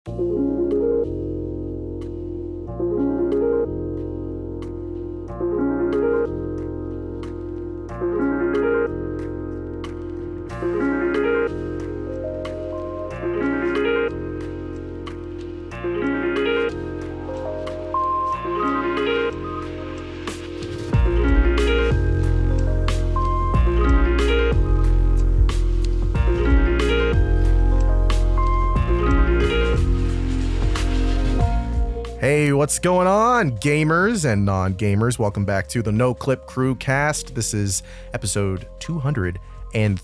Hey, what's going on, gamers and non-gamers? Welcome back to the Noclip Crewcast. This is episode 230, and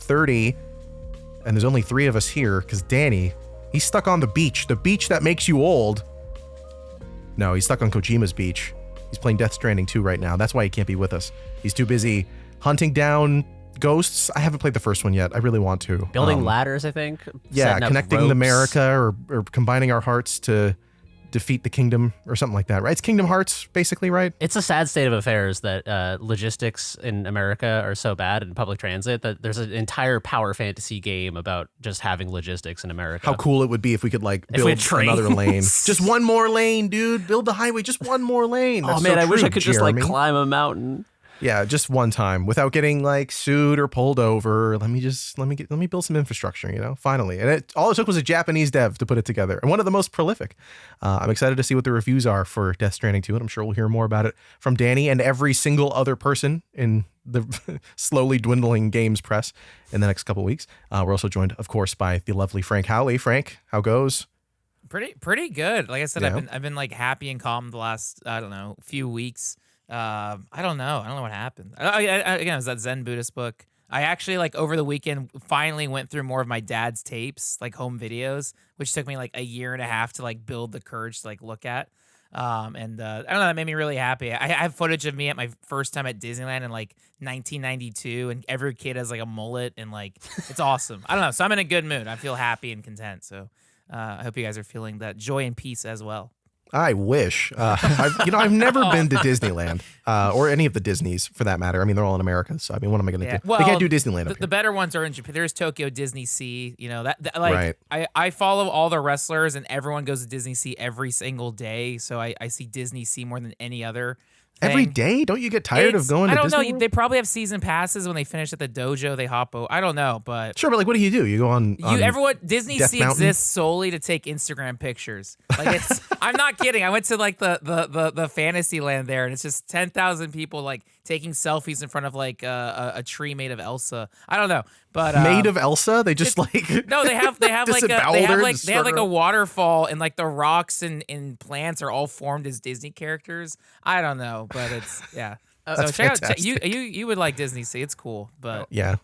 there's only 3 of us here because Danny, he's stuck on the beach that makes you old. No, he's stuck on Kojima's beach. He's playing Death Stranding 2 right now. That's why he can't be with us. He's too busy hunting down ghosts. I haven't played the first one yet. I really want to. Building ladders, I think. Yeah, connecting America or combining our hearts to defeat the kingdom or something like that, right? It's Kingdom Hearts, basically, right? It's a sad state of affairs that logistics in America are so bad in public transit that there's an entire power fantasy game about just having logistics in America. How cool it would be if we could build another lane. Just one more lane, dude. Build the highway, just one more lane. That's I wish I could Jeremy. just climb a mountain. Yeah, just one time without getting sued or pulled over. Let me build some infrastructure, finally. And all it took was a Japanese dev to put it together, and one of the most prolific. I'm excited to see what the reviews are for Death Stranding 2, and I'm sure we'll hear more about it from Danny and every single other person in the slowly dwindling games press in the next couple of weeks. We're also joined, of course, by the lovely Frank Howley. Frank, how goes? Pretty good. Like I said, yeah. I've been happy and calm the last few weeks. I don't know what happened. Again, it was that Zen Buddhist book. I actually over the weekend finally went through more of my dad's tapes, home videos, which took me a year and a half to build the courage to look at. I don't know, that made me really happy. I have footage of me at my first time at Disneyland in 1992, and every kid has a mullet, and it's awesome. I don't know, so I'm in a good mood. I feel happy and content. So I hope you guys are feeling that joy and peace as well. I wish. I've never been to Disneyland or any of the Disneys for that matter. I mean, they're all in America, so what am I going to do? Well, they can't do Disneyland. The better ones are in Japan. There's Tokyo Disney Sea. Right. I follow all the wrestlers, and everyone goes to Disney Sea every single day. So I see Disney Sea more than any other thing. Every day? Don't you get tired of going to Disney? I don't know. They probably have season passes. When they finish at the dojo, they hop over. I don't know, but sure. But what do? You go on everyone Disney Death Sea Mountain? exists solely to take Instagram pictures. I'm not kidding. I went to the fantasy land there, and it's just 10,000 people taking selfies in front of a tree made of Elsa. I don't know, but made of Elsa. They just no. They have a waterfall, and the rocks and plants are all formed as Disney characters. I don't know, but it's so check out. You would like Disney Sea. It's cool, but yeah.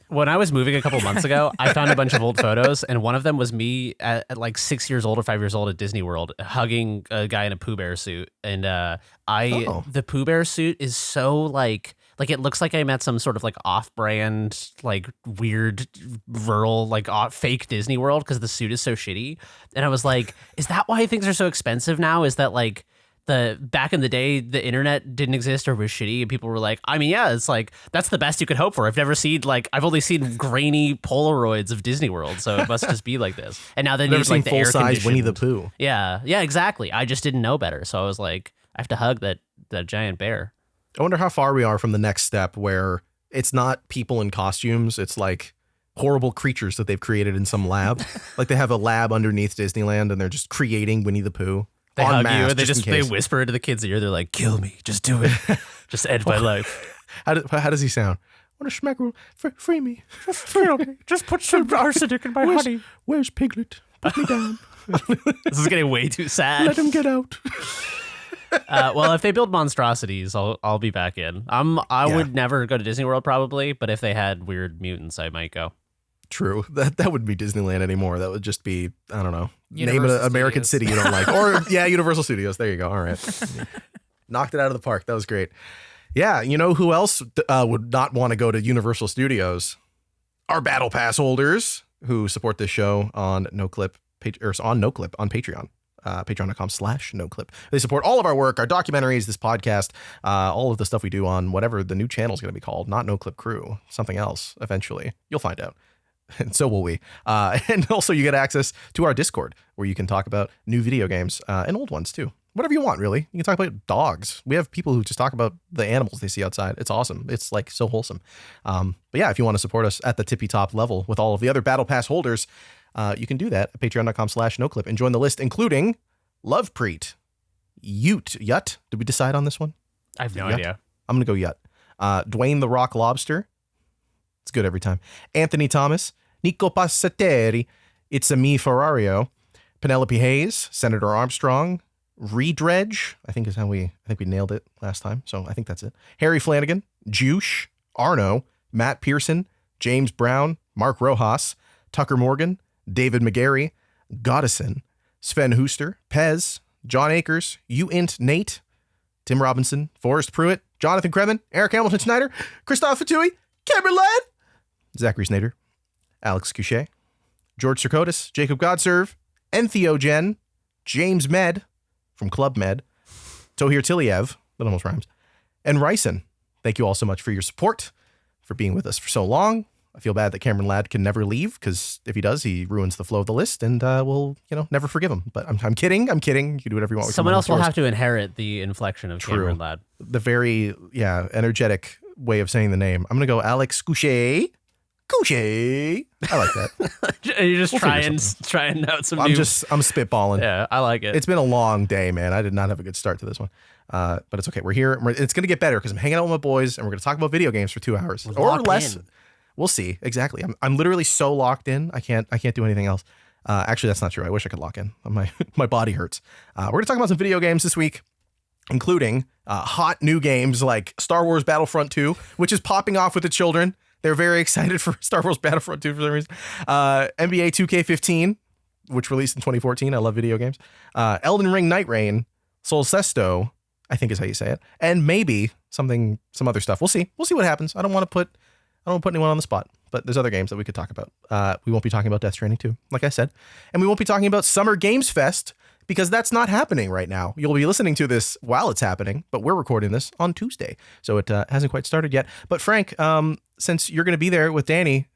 When I was moving a couple months ago, I found a bunch of old photos, and one of them was me at 6 years old or 5 years old at Disney World hugging a guy in a Pooh Bear suit. And the Pooh Bear suit is so it looks like I'm at some sort of off-brand, weird, rural, fake Disney World because the suit is so shitty. And I was like, is that why things are so expensive now? Is that the back in the day, the internet didn't exist or was shitty, and people were like, I mean, yeah, it's that's the best you could hope for. I've never seen I've only seen grainy Polaroids of Disney World, so it must just be like this. And now they need the full size Winnie the Pooh. Yeah, exactly. I just didn't know better, so I was like, I have to hug that giant bear. I wonder how far we are from the next step where it's not people in costumes, it's horrible creatures that they've created in some lab. They have a lab underneath Disneyland, and they're just creating Winnie the Pooh. They hug you, and they whisper into the kid's ear. They're like, "Kill me, just do it, just end my life." How does he sound? I want to smack free me, free me. Just put some arsenic in my honey. Where's Piglet? Put me down. This is getting way too sad. Let him get out. Well, if they build monstrosities, I'll be back in. I would never go to Disney World probably, but if they had weird mutants, I might go. True. That wouldn't be Disneyland anymore. That would just be, I don't know, Universal name an American city you don't like. Or, Universal Studios. There you go. All right. Knocked it out of the park. That was great. Yeah, you know who else would not want to go to Universal Studios? Our Battle Pass holders who support this show on Noclip, on Patreon. Patreon.com/Noclip. They support all of our work, our documentaries, this podcast, all of the stuff we do on whatever the new channel is going to be called. Not Noclip Crew, something else eventually. You'll find out. and so will we. And also you get access to our Discord where you can talk about new video games and old ones too. Whatever you want, really. You can talk about dogs. We have people who just talk about the animals they see outside. It's awesome. It's like so wholesome. But yeah, if you want to support us at the tippy top level with all of the other Battle Pass holders, you can do that at patreon.com/noclip and join the list, including Lovepreet, Yut. Did we decide on this one? I have no idea. I'm going to go Yut. Dwayne the Rock Lobster. It's good every time. Anthony Thomas, Nico Passateri, It's a Me Ferrario, Penelope Hayes, Senator Armstrong, Redredge, I think we nailed it last time, so I think that's it. Harry Flanagan, Juice, Arno, Matt Pearson, James Brown, Mark Rojas, Tucker Morgan, David McGarry, Goddison, Sven Hooster, Pez, John Akers, Uint Nate, Tim Robinson, Forrest Pruitt, Jonathan Kremen, Eric Hamilton Snyder, Christoph Fatui, Cameron Ladd, Zachary Snader, Alex Couchet, George Circotis, Jacob Godserve, Entheogen, James Med from Club Med, Tohir Tiliev, that almost rhymes, and Ryson. Thank you all so much for your support, for being with us for so long. I feel bad that Cameron Ladd can never leave, because if he does, he ruins the flow of the list, and we'll, never forgive him. But I'm kidding. You can do whatever you want. Someone else will have to inherit the inflection of Cameron Ladd. The very, energetic way of saying the name. I'm going to go Alex Couchet. Couchet. I like that. You just try and note some I'm spitballing. Yeah, I like it. It's been a long day, man. I did not have a good start to this one. But it's okay. We're here. It's going to get better because I'm hanging out with my boys and we're going to talk about video games for 2 hours or less. We'll see. Exactly. I'm literally so locked in. I can't do anything else. Actually, that's not true. I wish I could lock in. My body hurts. We're going to talk about some video games this week, including hot new games like Star Wars Battlefront 2, which is popping off with the children. They're very excited for Star Wars Battlefront 2 for some reason. NBA 2K15, which released in 2014. I love video games. Elden Ring Nightreign, Cesto, I think is how you say it, and maybe some other stuff. We'll see. We'll see what happens. I don't want to put anyone on the spot, but there's other games that we could talk about. We won't be talking about Death Stranding 2, like I said, and we won't be talking about Summer Games Fest because that's not happening right now. You'll be listening to this while it's happening, but we're recording this on Tuesday, so it hasn't quite started yet. But Frank, since you're going to be there with Danny,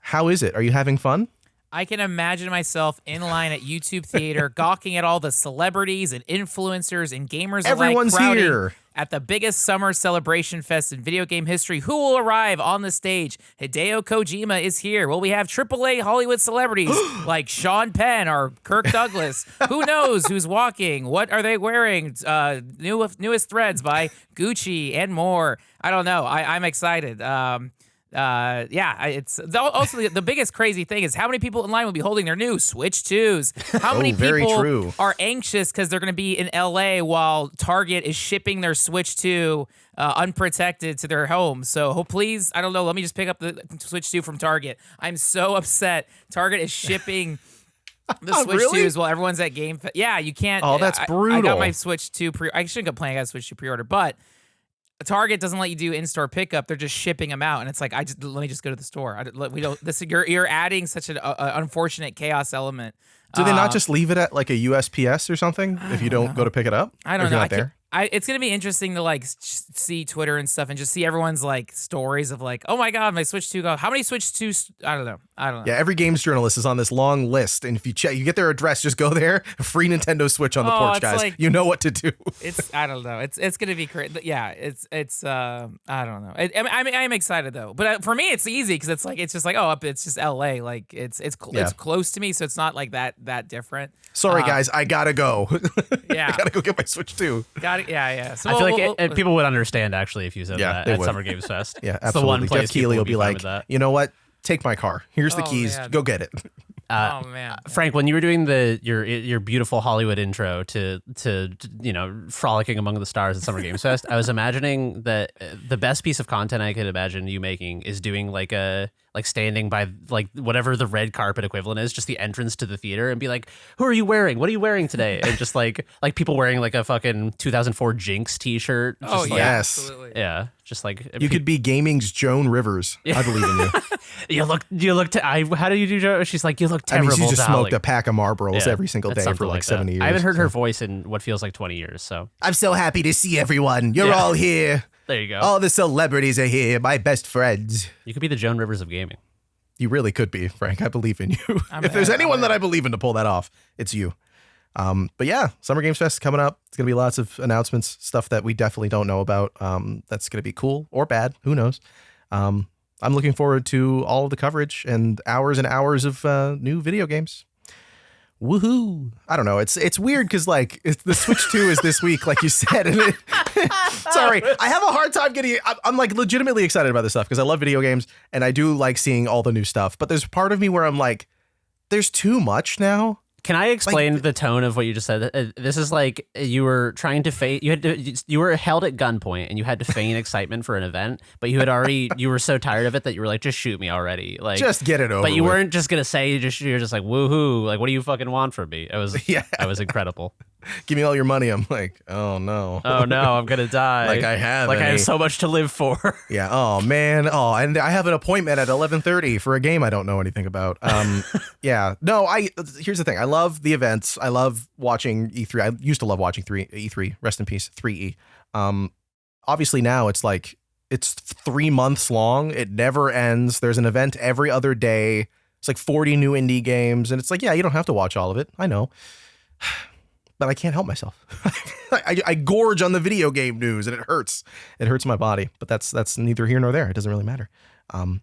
how is it? Are you having fun? I can imagine myself in line at YouTube Theater, gawking at all the celebrities and influencers and gamers Everyone's alike crowding here at the biggest summer celebration fest in video game history. Who will arrive on the stage? Hideo Kojima is here. Will we have AAA Hollywood celebrities like Sean Penn or Kirk Douglas? Who knows who's walking? What are they wearing? Newest threads by Gucci and more. I don't know. I'm excited. It's also the biggest crazy thing is how many people in line will be holding their new Switch 2s. How many people are anxious because they're going to be in LA while Target is shipping their Switch 2 unprotected to their home. So please, I don't know, let me just pick up the Switch 2 from Target. I'm so upset. Target is shipping the Switch 2s while everyone's at Game Fest. Yeah, you can't. Oh, that's brutal. I got my Switch 2 I shouldn't complain. I got a Switch 2 pre-order, but Target doesn't let you do in-store pickup. They're just shipping them out, and it's like let me just go to the store. You're adding such an unfortunate chaos element. Do they not just leave it at like a USPS or something if you don't go to pick it up? I don't know. It's gonna be interesting to like see Twitter and stuff and just see everyone's like stories of like, oh my god, my Switch 2 got how many Switch 2s? I don't know. Yeah, every games journalist is on this long list, and if you get their address, just go there. Free Nintendo Switch on the porch, guys. Like, you know what to do. I don't know. It's gonna be crazy. Yeah, it's I don't know. I'm excited though, but for me it's easy because it's just like it's just LA. Like it's close to me, so it's not like that different. Sorry guys, I gotta go. Yeah, I gotta go get my Switch 2. Got it. Yeah. So I feel like people would understand actually if you said that at Summer Games Fest. Yeah, absolutely. It's the one place Geoff Keighley will be like, you know what? Take my car. Here's the keys. Man. Go get it. Oh man, Frank, when you were doing your beautiful Hollywood intro to frolicking among the stars at Summer Games Fest, I was imagining that the best piece of content I could imagine you making is doing like standing by like whatever the red carpet equivalent is, just the entrance to the theater, and be like, "Who are you wearing? What are you wearing today?" And just like people wearing like a fucking 2004 Jinx T-shirt. Oh yeah, absolutely. Yeah, just like you could be gaming's Joan Rivers. I believe in you. you look. How do you do, Joe? She's like, you look terrible. She just smoked a pack of Marlboros every single day for like 70 years. I haven't heard her voice in what feels like 20 years. So I'm so happy to see everyone. You're all here. There you go. All the celebrities are here. My best friends. You could be the Joan Rivers of gaming. You really could be, Frank. I believe in you. I'm If there's in, anyone I'm that in. I believe in to pull that off, it's you. But yeah, Summer Games Fest is coming up. It's going to be lots of announcements, stuff that we definitely don't know about. That's going to be cool or bad. Who knows? I'm looking forward to all of the coverage and hours of new video games. Woohoo! I don't know. It's weird because like the Switch 2 is this week, like you said. And sorry, I have a hard time getting. I'm like legitimately excited about this stuff because I love video games and I do like seeing all the new stuff. But there's part of me where I'm like, there's too much now. Can I explain the tone of what you just said? This is like you were trying to feign. You were held at gunpoint, and you had to feign excitement for an event. But you were so tired of it that you were like, "Just shoot me already!" Like, just get it over. But you with. weren't just gonna say. You're just like, "Woohoo!" Like, what do you fucking want from me? It was incredible. Give me all your money. I'm like, oh no. Oh no, I'm gonna die. Like I have so much to live for. Yeah. Oh man. Oh, and I have an appointment at 11:30 for a game I don't know anything about. Yeah. No. Here's the thing. I love the events. I love watching E3. I used to love watching E3. Rest in peace, 3E. Obviously now it's like it's 3 months long. It never ends. There's an event every other day. It's like 40 new indie games, and it's like, yeah, you don't have to watch all of it. I know. But I can't help myself. I gorge on the video game news and it hurts. It hurts my body, but that's neither here nor there. It doesn't really matter.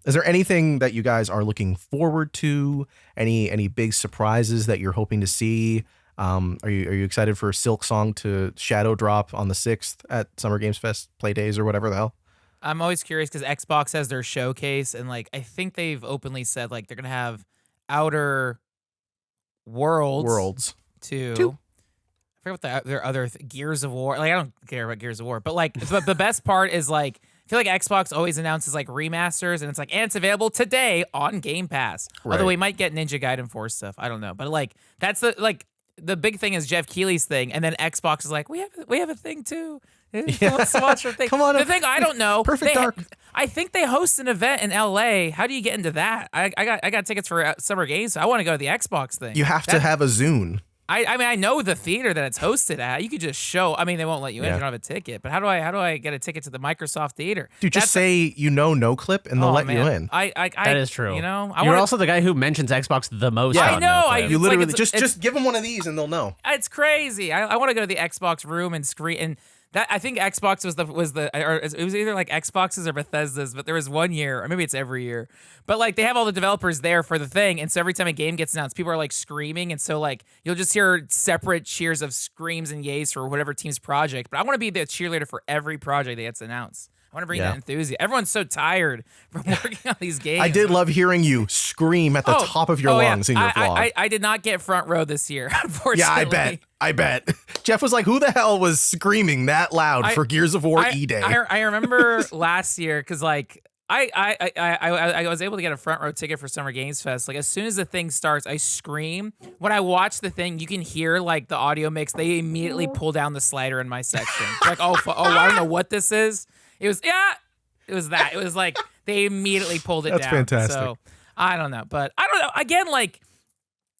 Is there anything that you guys are looking forward to? Any big surprises that you're hoping to see? Are you excited for Silk Song to shadow drop on the 6th at Summer Games Fest Play Days or whatever the hell? I'm always curious because Xbox has their showcase, and like I think they've openly said like they're gonna have Outer Worlds two. I forget what their other Gears of War. Like I don't care about Gears of War, but like but the best part is like I feel like Xbox always announces like remasters, and it's like, and it's available today on Game Pass. Right. Although we might get Ninja Gaiden 4 stuff. I don't know, but like that's the big thing is Geoff Keighley's thing, and then Xbox is like, we have a thing too. Yeah. Let's watch our thing. Come on, the thing I don't know. Perfect Dark. I think they host an event in LA. How do you get into that? I got tickets for Summer Games. So I want to go to the Xbox thing. You have to have a Zune. I mean, I know the theater that it's hosted at. You could just show. I mean, they won't let you in if you don't have a ticket. But how do I get a ticket to the Microsoft Theater? Dude, just say Noclip and they'll let you in. That is true. You know, you're also the guy who mentions Xbox the most. Yeah, I know. You literally just give them one of these and they'll know. It's crazy. I want to go to the Xbox room and screen and. That I think Xbox it was either like Xbox's or Bethesda's, but there was one year, or maybe it's every year, but like they have all the developers there for the thing, and so every time a game gets announced, people are like screaming, and so like you'll just hear separate cheers of screams and yays for whatever team's project. But I want to be the cheerleader for every project that gets announced. I want to bring that enthusiasm. Everyone's so tired from working on these games. I did love hearing you scream at the top of your lungs in your vlog. I did not get front row this year, unfortunately. Yeah, I bet. Jeff was like, who the hell was screaming that loud for Gears of War E-Day? I remember last year because like I was able to get a front row ticket for Summer Games Fest. Like as soon as the thing starts, I scream. When I watch the thing, you can hear like the audio mix. They immediately pull down the slider in my section. Like I don't know what this is. It was that. It was like they immediately pulled it down. That's fantastic. So I don't know, but I don't know. Again, like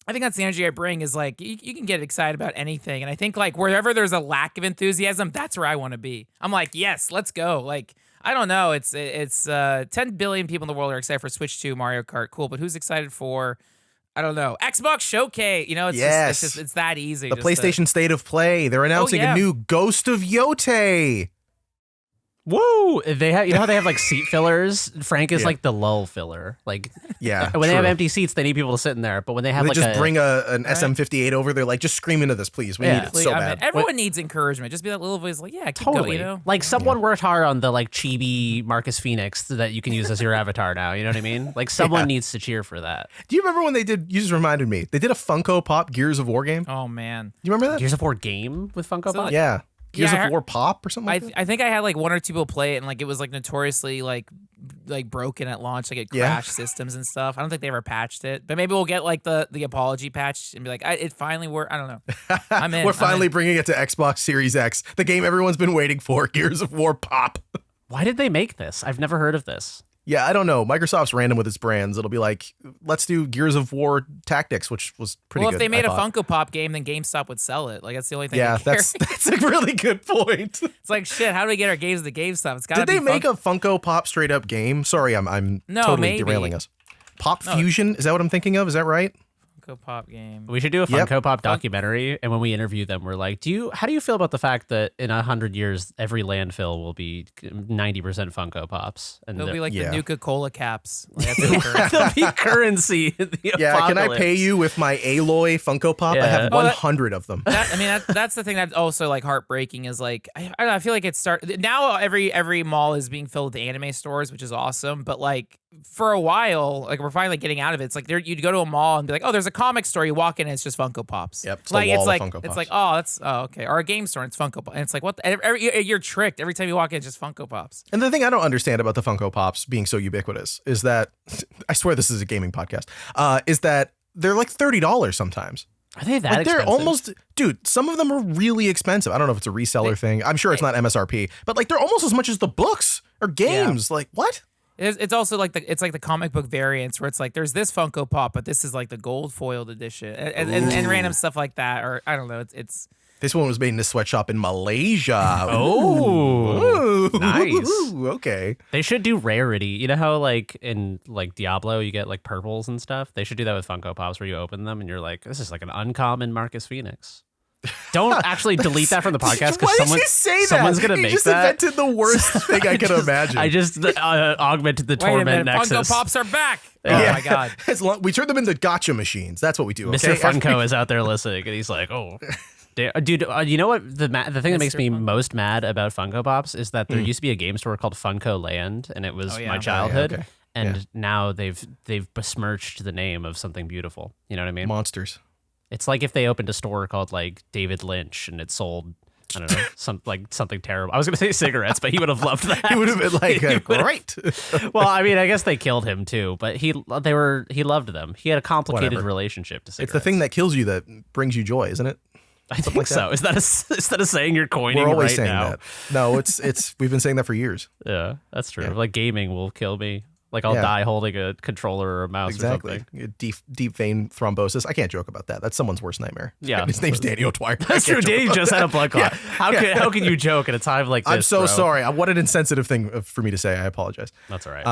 I think that's the energy I bring is like you can get excited about anything, and I think like wherever there's a lack of enthusiasm, that's where I want to be. I'm like, yes, let's go. Like I don't know. It's 10 billion people in the world are excited for Switch 2, Mario Kart, cool, but who's excited for? I don't know. Xbox Showcase, you know, it's that easy. The PlayStation State of Play. They're announcing a new Ghost of Yote. Woo! They have, you know how they have like seat fillers. Frank is like the lull filler. Like, when they have empty seats, they need people to sit in there. But when they have bring an SM58 over, they're like, just scream into this, please. We need it so bad. Everyone needs encouragement. Just be that little voice, like, keep totally. going. You know, like someone worked hard on the like chibi Marcus Phoenix that you can use as your avatar now. You know what I mean? Like someone needs to cheer for that. Do you remember when they did? You just reminded me. They did a Funko Pop Gears of War game. Oh man, you remember that Gears of War game with Funko Pop? Yeah. Gears of War Pop or something like that? I think I had like one or two people play it, and like it was like notoriously like broken at launch, like it crashed systems and stuff. I don't think they ever patched it, but maybe we'll get like the apology patch and be like, it finally worked. I don't know. I'm in. We're finally bringing it to Xbox Series X, the game everyone's been waiting for, Gears of War Pop. Why did they make this? I've never heard of this. Yeah, I don't know. Microsoft's random with its brands. It'll be like, let's do Gears of War Tactics, which was pretty good. Well, if they made a Funko Pop game, then GameStop would sell it. Like, that's the only thing. Yeah, that's a really good point. It's like, shit, how do we get our games to GameStop? It's gotta be Did they make a Funko Pop straight up game? Sorry, I'm totally derailing us. Pop Fusion. Is that what I'm thinking of? Is that right? Funko Pop game. We should do a Funko Pop documentary, and when we interview them, we're like, how do you feel about the fact that in 100 years, every landfill will be 90% Funko Pops? And It'll be like the Nuka-Cola caps. Like, there'll be currency in the apocalypse. Can I pay you with my Aloy Funko Pop? I have 100 of them. That's the thing that's also like heartbreaking is like, I don't know, I feel like now every mall is being filled with anime stores, which is awesome, but like for a while, like we're finally getting out of it. It's like you'd go to a mall and be like, oh, there's a comic store. You walk in and it's just Funko Pops. Yep. It's like Funko Pops. It's like okay. Or a game store and it's Funko Pops. And it's like what? You're tricked every time you walk in. It's just Funko Pops. And the thing I don't understand about the Funko Pops being so ubiquitous is that I swear this is a gaming podcast. Is that they're like $30 sometimes. Are they that expensive? They're almost, dude, some of them are really expensive. I don't know if it's a reseller thing. I'm sure it's not MSRP, but like they're almost as much as the books or games. Yeah. Like what? It's also like the comic book variants where it's like there's this Funko Pop, but this is like the gold foiled edition and random stuff like that. Or I don't know. It's this one was made in a sweatshop in Malaysia. Oh, nice. Okay. They should do rarity. You know how like in like Diablo you get like purples and stuff? They should do that with Funko Pops where you open them and you're like, this is like an uncommon Marcus Phoenix. Don't actually delete that from the podcast because someone's going to make that. You just invented the worst thing I could imagine. I just augmented the torment nexus. Funko Pops are back. Oh my God. We turn them into gotcha machines. That's what we do. Mr. Funko is out there listening and he's like, oh. Dude, you know what? The thing that makes me most mad about Funko Pops is that there used to be a game store called Funko Land, and it was my childhood. Okay. And now they've besmirched the name of something beautiful. You know what I mean? Monsters. It's like if they opened a store called like David Lynch and it sold, I don't know, something terrible. I was going to say cigarettes, but he would have loved that. He would have been like, great. Well, I mean, I guess they killed him too, but he loved them. He had a complicated relationship to cigarettes. It's the thing that kills you that brings you joy, isn't it? I think so. Is that a saying you're coining We're always right saying now? That. No, it's we've been saying that for years. Yeah, that's true. Yeah. Like gaming will kill me. Like I'll die holding a controller or a mouse or something. Deep vein thrombosis. I can't joke about that. That's someone's worst nightmare. Yeah. His name's Daniel Dwyer. That's true. Danny just had a blood clot. Yeah. How can you joke at a time like this? I'm so sorry. What an insensitive thing for me to say. I apologize. That's all right.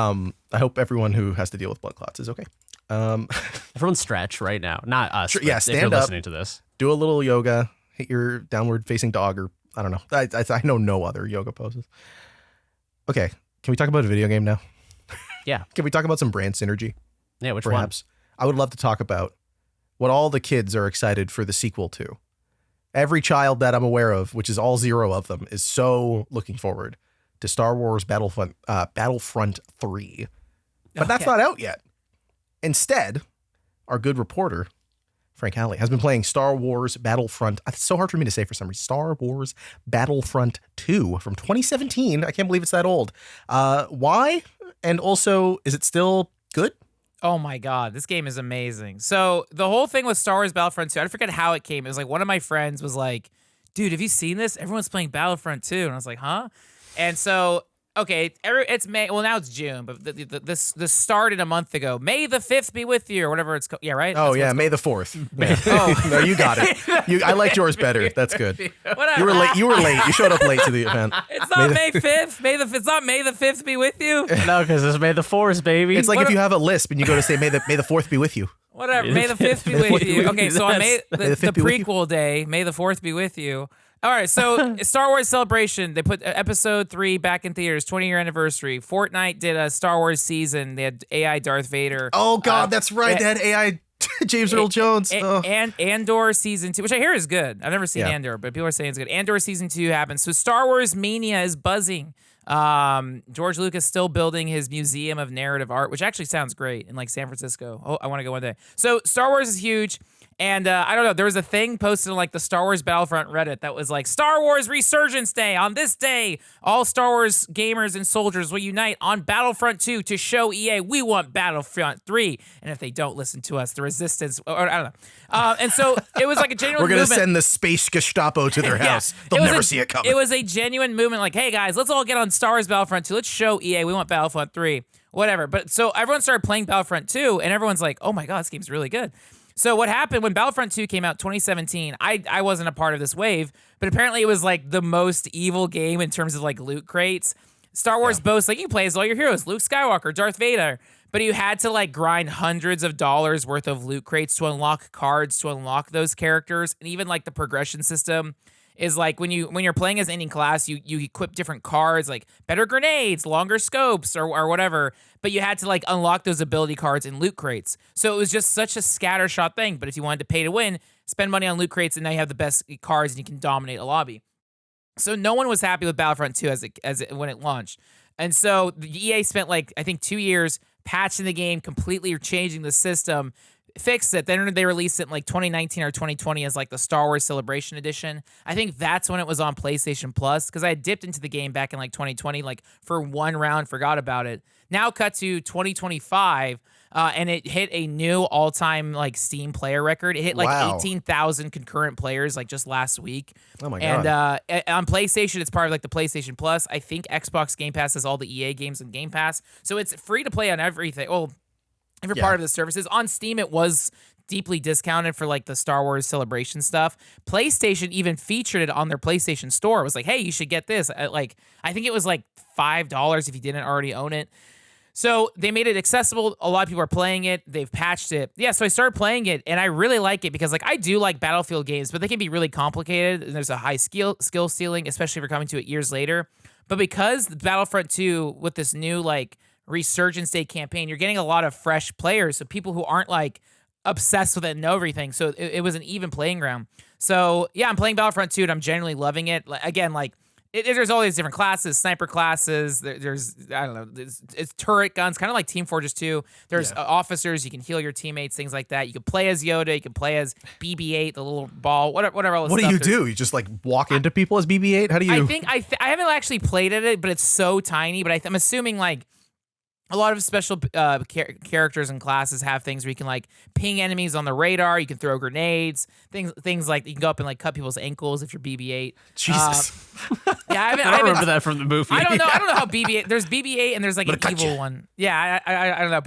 I hope everyone who has to deal with blood clots is okay. Everyone stretch right now. Not us. Yeah, stand if you're up. Listening to this. Do a little yoga. Hit your downward facing dog, or I don't know. I know no other yoga poses. Okay. Can we talk about a video game now? Yeah. Can we talk about some brand synergy? Yeah, which perhaps? I would love to talk about what all the kids are excited for the sequel to. Every child that I'm aware of, which is all 0 of them, is so looking forward to Star Wars Battlefront 3. But that's not out yet. Instead, our good reporter, Frank Halley, has been playing Star Wars Battlefront. It's so hard for me to say for some reason. Star Wars Battlefront 2 from 2017. I can't believe it's that old. Why? And also, is it still good? Oh my God, this game is amazing. So the whole thing with Star Wars Battlefront 2, I forget how it came. It was like one of my friends was like, dude, have you seen this? Everyone's playing Battlefront 2. And I was like, huh? And so, okay, it's May. Well, now it's June, but this started a month ago. May the 5th be with you, or whatever it's called. Yeah, right? Oh, yeah, May the 4th. Yeah. No, you got it. I liked yours better. That's good. Whatever. You were late. You showed up late to the event. It's not May 5th. It's not May the 5th be with you. No, because it's May the 4th, baby. It's like if you have a lisp and you go to say May the 4th be with you. Whatever. May the 5th be with you. Okay, so on the prequel day, May the 4th be with you. All right, so Star Wars Celebration, they put Episode 3 back in theaters, 20-year anniversary. Fortnite did a Star Wars season. They had AI Darth Vader. Oh, God, that's right. They had AI James Earl Jones. And Andor Season 2, which I hear is good. I've never seen Andor, but people are saying it's good. Andor Season 2 happens. So Star Wars Mania is buzzing. George Lucas still building his museum of narrative art, which actually sounds great in like San Francisco. Oh, I want to go one day. So Star Wars is huge. And I don't know, there was a thing posted on like the Star Wars Battlefront Reddit that was like, Star Wars Resurgence Day. On this day, all Star Wars gamers and soldiers will unite on Battlefront 2 to show EA we want Battlefront 3. And if they don't listen to us, the resistance, or I don't know. And so it was like a genuine We're going to movement. send the space Gestapo to their house. They'll never see it coming. It was a genuine movement like, hey guys, let's all get on Star Wars Battlefront 2. Let's show EA we want Battlefront 3. Whatever. But so everyone started playing Battlefront 2 and everyone's like, oh my God, this game's really good. So what happened when Battlefront 2 came out 2017, I wasn't a part of this wave, but apparently it was like the most evil game in terms of like loot crates. Star Wars boasts like you can play as all your heroes, Luke Skywalker, Darth Vader, but you had to like grind hundreds of dollars worth of loot crates to unlock cards to unlock those characters, and even like the progression system is like when you're playing as any class, you equip different cards like better grenades, longer scopes, or whatever. But you had to like unlock those ability cards in loot crates. So it was just such a scattershot thing. But if you wanted to pay to win, spend money on loot crates, and now you have the best cards and you can dominate a lobby. So no one was happy with Battlefront 2 when it launched. And so the EA spent like I think 2 years patching the game, completely changing the system, fixed it. Then they released it in like 2019 or 2020 as like the Star Wars Celebration Edition. I think that's when it was on PlayStation Plus, because I had dipped into the game back in like 2020, like for one round, forgot about it. Now cut to 2025, and it hit a new all-time like Steam player record. It hit like 18,000 concurrent players like just last week. Oh my god! And on PlayStation, it's part of like the PlayStation Plus. I think Xbox Game Pass has all the EA games in Game Pass, so it's free to play on everything. Well, every part of the services. On Steam, it was deeply discounted for like the Star Wars Celebration stuff. PlayStation even featured it on their PlayStation Store. It was like, hey, you should get this. I think it was like $5 if you didn't already own it. So they made it accessible. A lot of people are playing it. They've patched it. Yeah, so I started playing it, and I really like it because like I do like Battlefield games, but they can be really complicated, and there's a high skill ceiling, especially if you're coming to it years later. But because the Battlefront 2 with this new like Resurgence Day campaign, you're getting a lot of fresh players, so people who aren't like obsessed with it and know everything. So it was an even playing ground. So yeah, I'm playing Battlefront 2 and I'm generally loving it. Again, like there's all these different classes, sniper classes. There's I don't know, it's turret guns, kind of like Team Fortress 2. There's officers, you can heal your teammates, thing like that. You can play as Yoda, you can play as BB-8, the little ball, whatever. All this what stuff. do you do? You just like walk into people as BB-8? How do you? I haven't actually played at it, but it's so tiny. But I'm assuming like a lot of special characters and classes have things where you can like ping enemies on the radar. You can throw grenades, things like you can go up and like cut people's ankles if you're BB-8. Jesus. Yeah, I remember that from the movie. I don't know. I don't know how BB-8. There's BB-8 and there's like an evil one. Yeah, I don't know.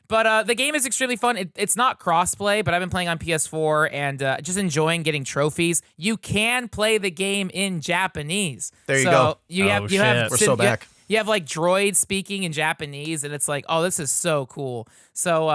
But the game is extremely fun. It's not crossplay, but I've been playing on PS4 and just enjoying getting trophies. You can play the game in Japanese. There you go. You have We're so back. You have like droids speaking in Japanese, and it's like, oh, this is so cool. So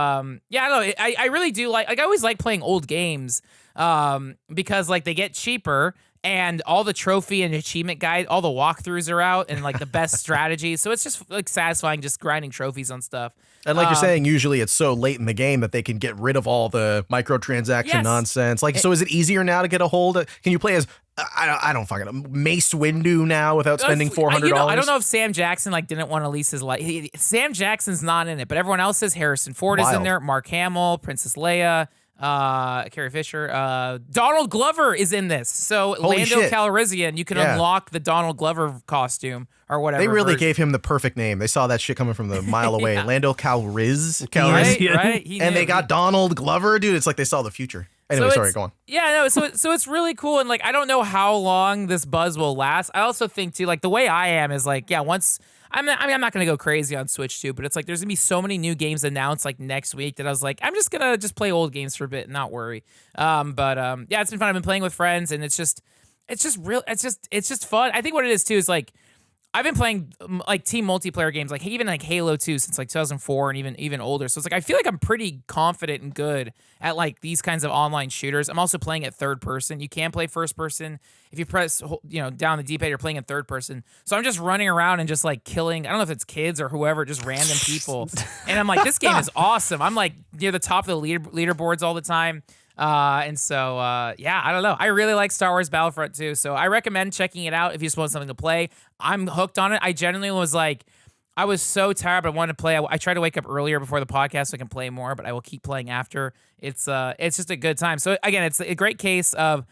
yeah, I don't know. I really do like I always like playing old games because like they get cheaper. And all the trophy and achievement guide, all the walkthroughs are out, and like the best strategies. So it's just like satisfying just grinding trophies on stuff. And like you're saying, usually it's so late in the game that they can get rid of all the microtransaction nonsense. Like, so is it easier now to get a hold of? Can you play as I don't fucking know, Mace Windu now without spending $400? I don't know if Sam Jackson like didn't want to lease his life. Sam Jackson's not in it, but everyone else is. Harrison Ford is in there. Mark Hamill, Princess Leia. Carrie Fisher, Donald Glover is in this. So Holy Lando shit. Calrissian, you can unlock the Donald Glover costume or whatever. They really gave him the perfect name. They saw that shit coming from the mile away. Lando Calrissian. Right? And they got Donald Glover, dude. It's like they saw the future. Anyway, sorry, go on. Yeah, no, so it's really cool, and like I don't know how long this buzz will last. I also think too, like the way I am is like, yeah, once I'm not gonna go crazy on Switch too, but it's like there's gonna be so many new games announced like next week that I was like, I'm just gonna play old games for a bit and not worry. Yeah, it's been fun. I've been playing with friends, and it's just fun. I think what it is too is like I've been playing like team multiplayer games, like even like Halo 2 since like 2004 and even older. So it's like I feel like I'm pretty confident and good at like these kinds of online shooters. I'm also playing at third person. You can play first person if you press down the D-pad. You're playing in third person. So I'm just running around and just like killing. I don't know if it's kids or whoever, just random people. And I'm like, this game is awesome. I'm like near the top of the leaderboards all the time. Yeah, I don't know. I really like Star Wars Battlefront 2, so I recommend checking it out if you just want something to play. I'm hooked on it. I genuinely was like, I was so tired, but I wanted to play. I tried to wake up earlier before the podcast so I can play more, but I will keep playing after. It's just a good time. So again, it's a great case of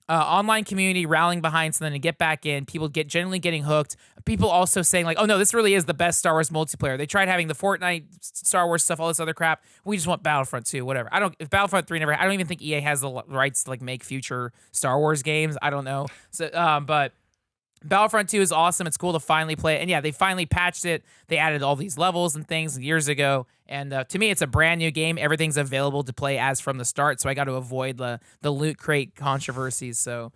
online community rallying behind something to get back in. People generally getting hooked. People also saying like, oh no, this really is the best Star Wars multiplayer. They tried having the Fortnite, Star Wars stuff, all this other crap. We just want Battlefront 2, whatever. If Battlefront 3 I don't even think EA has the rights to like make future Star Wars games. I don't know. So, but Battlefront 2 is awesome. It's cool to finally play it. And yeah, they finally patched it. They added all these levels and things years ago. And to me, it's a brand new game. Everything's available to play as from the start. So I got to avoid the loot crate controversies. So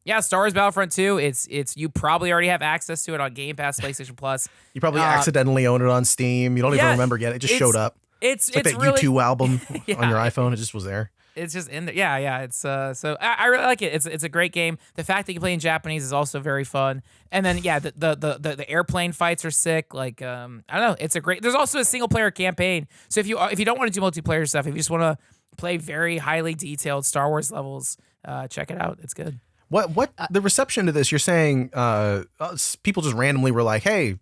yeah, Star Wars Battlefront 2. It's you probably already have access to it on Game Pass, PlayStation Plus. You probably accidentally own it on Steam. You don't even remember getting it. It just showed up. It's like that really, U2 album on your iPhone. It just was there. It's just in there. Yeah. It's so I really like it. It's a great game. The fact that you play in Japanese is also very fun. And then yeah, the airplane fights are sick. Like I don't know. It's a great. There's also a single player campaign. So if you don't want to do multiplayer stuff, if you just want to play very highly detailed Star Wars levels, check it out. It's good. What the reception to this? You're saying people just randomly were like, hey,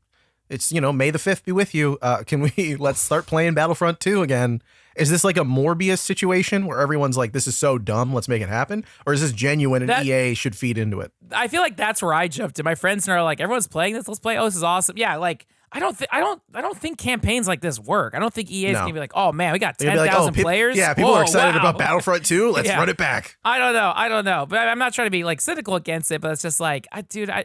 it's May the 5th be with you. Let's start playing Battlefront 2 again. Is this like a Morbius situation where everyone's like, this is so dumb, let's make it happen? Or is this genuine and EA should feed into it? I feel like that's where I jumped in. My friends are like, everyone's playing this, let's play. Oh, this is awesome. Yeah, like I don't think campaigns like this work. I don't think EA is gonna be like, oh man, we got 10,000 players. Yeah, people are excited about Battlefront 2. Let's run it back. I don't know. But I'm not trying to be like cynical against it, but it's just like,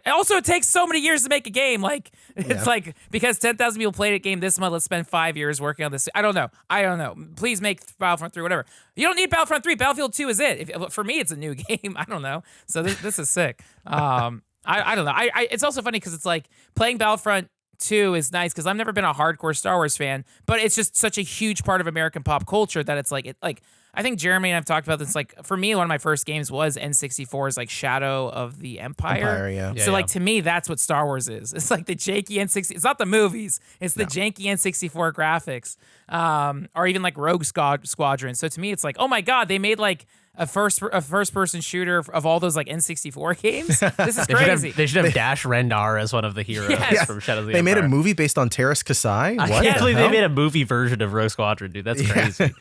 also it takes so many years to make a game. Like it's like because 10,000 people played a game this month, let's spend 5 years working on this. I don't know. Please make Battlefront 3, whatever. You don't need Battlefront 3. Battlefield 2 is it. For me, it's a new game. I don't know. So this is sick. I don't know. It's also funny because it's like playing Battlefront 2 is nice because I've never been a hardcore Star Wars fan, but it's just such a huge part of American pop culture that it's like I think Jeremy and I've talked about this. Like for me, one of my first games was N64's like Shadow of the Empire. So like to me, that's what Star Wars is. It's like the janky N64. It's not the movies. It's the janky N64 graphics, or even like Rogue Squadron. So to me, it's like, oh my god, they made like a first person shooter of all those like N64 games. This is crazy. They should have Dash Rendar as one of the heroes from Shadow of the Empire. They made a movie based on Terrace Kasai? What? I can't believe they made a movie version of Rogue Squadron, dude. That's crazy.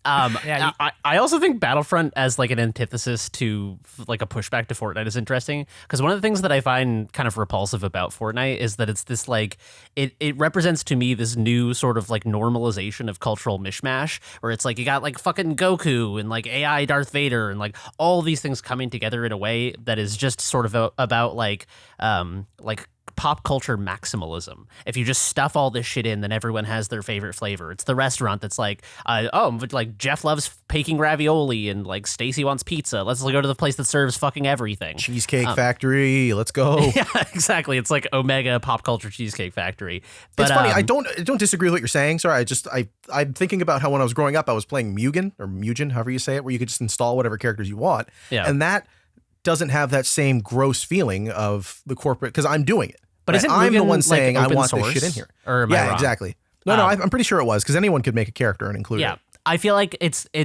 I also think Battlefront as like an antithesis to like a pushback to Fortnite is interesting because one of the things that I find kind of repulsive about Fortnite is that it's this like it represents to me this new sort of like normalization of cultural mishmash where it's like you got like fucking Goku and like AI Darth Vader and like all these things coming together in a way that is just sort of about like pop culture maximalism. If you just stuff all this shit in, then everyone has their favorite flavor. It's the restaurant that's like, like Geoff loves baking ravioli and like Stacy wants pizza. Let's go to the place that serves fucking everything. Cheesecake Factory. Let's go. Yeah, exactly. It's like Omega Pop Culture Cheesecake Factory. But, it's funny. I don't disagree with what you're saying. Sorry. I'm thinking about how when I was growing up, I was playing Mugen, however you say it, where you could just install whatever characters you want. Yeah. And that doesn't have that same gross feeling of the corporate because I'm doing it. But isn't I'm the one like saying I want source? this shit in here. Or am I wrong? Exactly. No, I'm pretty sure it was because anyone could make a character and include it. I feel like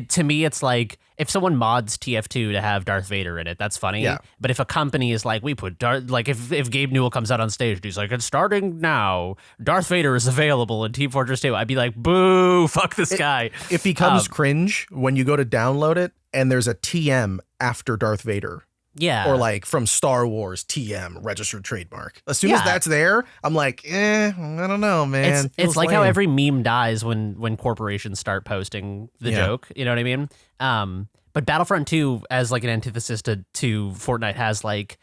to me, it's like if someone mods TF2 to have Darth Vader in it, that's funny. Yeah. But if a company is like, we put like if Gabe Newell comes out on stage and he's like, it's starting now, Darth Vader is available in Team Fortress 2, I'd be like, boo, fuck this guy. It becomes cringe when you go to download it and there's a TM after Darth Vader. Yeah. Or like from Star Wars TM, registered trademark. As soon as that's there, I'm like, I don't know, man. It's like how every meme dies when corporations start posting the joke. You know what I mean? But Battlefront 2 as like an antithesis to Fortnite has like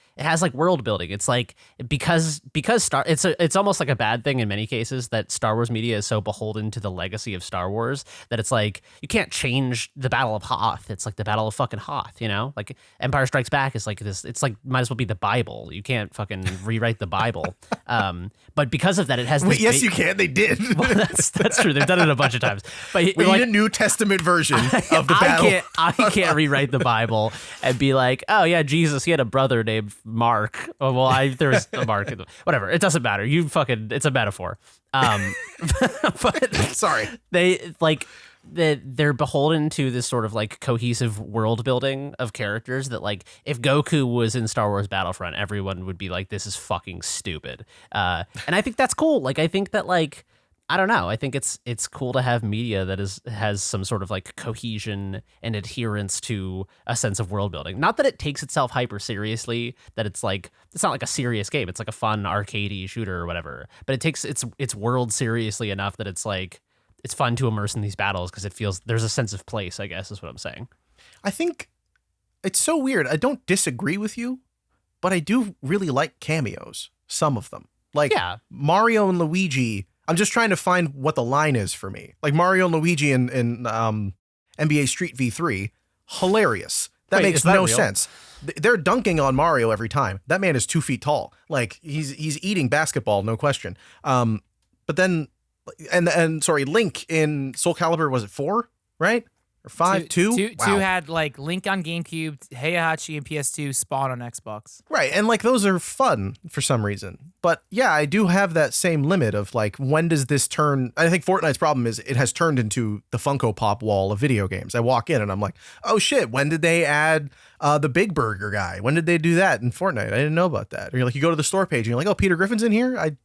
world building. It's like because it's almost like a bad thing in many cases that Star Wars media is so beholden to the legacy of Star Wars that it's like you can't change the Battle of Hoth. It's like the Battle of fucking Hoth, you know? Like Empire Strikes Back is like this. It's like might as well be the Bible. You can't fucking rewrite the Bible. But because of that, it has. This yes, you can. They did. Well, that's true. They've done it a bunch of times. But we need a New Testament version of the battle. I can't rewrite the Bible and be like, oh yeah, Jesus, he had a brother named Mark. Oh well, there was a Mark. Whatever. It doesn't matter. It's a metaphor. But sorry, they're beholden to this sort of like cohesive world building of characters that like if Goku was in Star Wars Battlefront, everyone would be like, this is fucking stupid. And I think that's cool. Like I think that like I don't know. I think it's cool to have media that has some sort of like cohesion and adherence to a sense of world building. Not that it takes itself hyper seriously, that it's like it's not like a serious game. It's like a fun arcadey shooter or whatever. But it takes its world seriously enough that it's like it's fun to immerse in these battles because it feels there's a sense of place, I guess is what I'm saying. I think it's so weird. I don't disagree with you, but I do really like cameos. Some of them. Like Mario and Luigi. I'm just trying to find what the line is for me. Like Mario and Luigi in NBA Street V3, hilarious. That makes no sense. They're dunking on Mario every time. That man is 2 feet tall. Like he's eating basketball, no question. But then, sorry, Link in Soul Calibur, was it 4, right? Or 5, 2? Wow. 2 had like Link on GameCube, Heihachi and PS2, Spawn on Xbox. Right, and like those are fun for some reason. But yeah, I do have that same limit of like, when does this turn? I think Fortnite's problem is it has turned into the Funko Pop wall of video games. I walk in and I'm like, oh shit, when did they add the Big Burger guy? When did they do that in Fortnite? I didn't know about that. Or you're like, you go to the store page and you're like, oh, Peter Griffin's in here?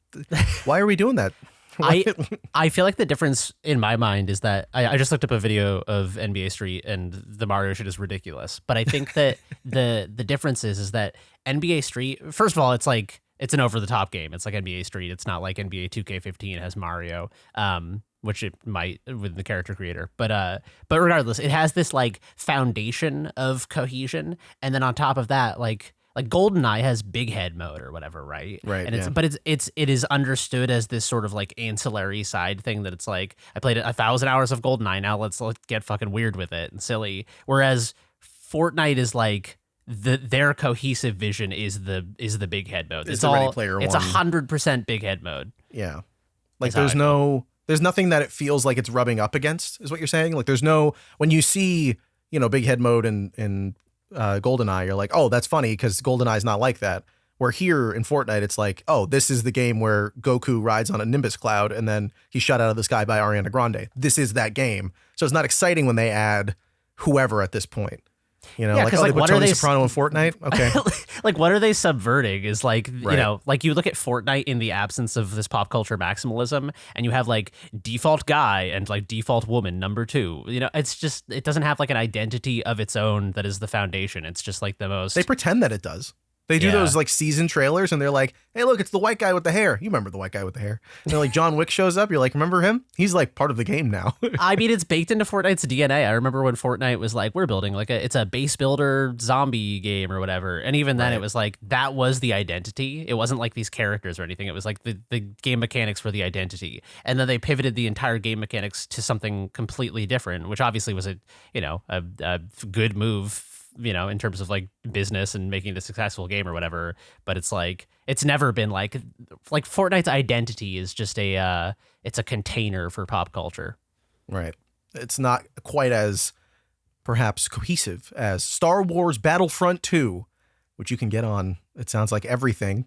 Why are we doing that? I feel like the difference in my mind is that I just looked up a video of NBA Street and the Mario shit is ridiculous. But I think that the difference is that NBA Street, first of all, it's like it's an over the top game. It's like NBA Street. It's not like NBA 2K15 has Mario, which it might with the character creator. But regardless, it has this like foundation of cohesion, and then on top of that, like GoldenEye has big head mode or whatever, right? Right. And it is understood as this sort of like ancillary side thing that it's like, I played 1,000 hours of GoldenEye. Now let's get fucking weird with it and silly. Whereas Fortnite is like their cohesive vision is the big head mode. It's all Ready Player One. It's 100% big head mode. Yeah. Like there's nothing that it feels like it's rubbing up against, is what you're saying. Like there's no, when you see, big head mode in GoldenEye, you're like, oh, that's funny because GoldenEye's not like that. Where here in Fortnite, it's like, oh, this is the game where Goku rides on a Nimbus cloud and then he's shot out of the sky by Ariana Grande. This is that game. So it's not exciting when they add whoever at this point. Like they put Tony Soprano in Fortnite. Okay. Like, what are they subverting is like, like you look at Fortnite in the absence of this pop culture maximalism and you have like default guy and like default woman number 2. It's just, it doesn't have like an identity of its own that is the foundation. It's just like the most. They pretend that it does. They do those like season trailers and they're like, hey, look, it's the white guy with the hair. You remember the white guy with the hair. And they're like, John Wick shows up. You're like, remember him? He's like part of the game now. I mean, it's baked into Fortnite's DNA. I remember when Fortnite was like, we're building like it's a base builder zombie game or whatever. And even then it was like, that was the identity. It wasn't like these characters or anything. It was like the game mechanics were the identity. And then they pivoted the entire game mechanics to something completely different, which obviously was a good move, in terms of like business and making it a successful game or whatever. But it's like, it's never been like Fortnite's identity is just it's a container for pop culture. Right. It's not quite as perhaps cohesive as Star Wars Battlefront 2, which you can get on, it sounds like everything.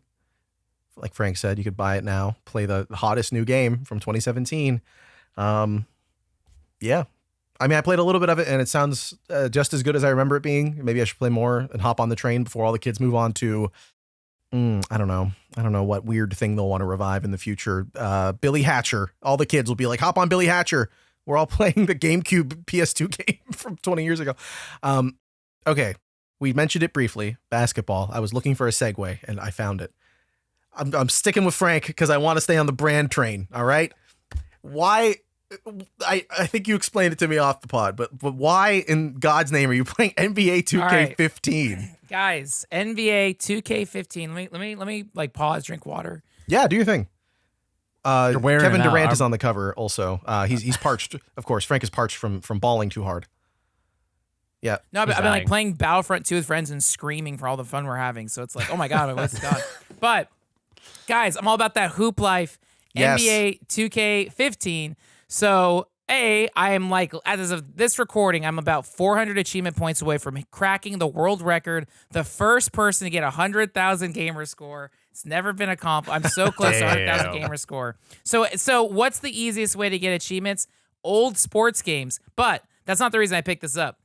Like Frank said, you could buy it now, play the hottest new game from 2017. Yeah. I mean, I played a little bit of it and it sounds just as good as I remember it being. Maybe I should play more and hop on the train before all the kids move on to, I don't know what weird thing they'll want to revive in the future. Billy Hatcher. All the kids will be like, hop on Billy Hatcher. We're all playing the GameCube PS2 game from 20 years ago. Okay. We mentioned it briefly. Basketball. I was looking for a segue and I found it. I'm sticking with Frank because I want to stay on the brand train. All right. Why? I think you explained it to me off the pod, but why in God's name are you playing NBA 2K15? Right. Guys, NBA 2K15. Let me like pause, drink water. Yeah, do your thing. Kevin Durant is on the cover also. He's parched, of course. Frank is parched from balling too hard. Yeah. No, but I've been like playing Battlefront 2 with friends and screaming for all the fun we're having. So it's like, oh my God, my voice is gone. But guys, I'm all about that hoop life. Yes. NBA 2K15. So, I am like, as of this recording, I'm about 400 achievement points away from cracking the world record, the first person to get 100,000 gamer score. It's never been accomplished. I'm so close to 100,000 gamer score. So what's the easiest way to get achievements? Old sports games. But that's not the reason I picked this up.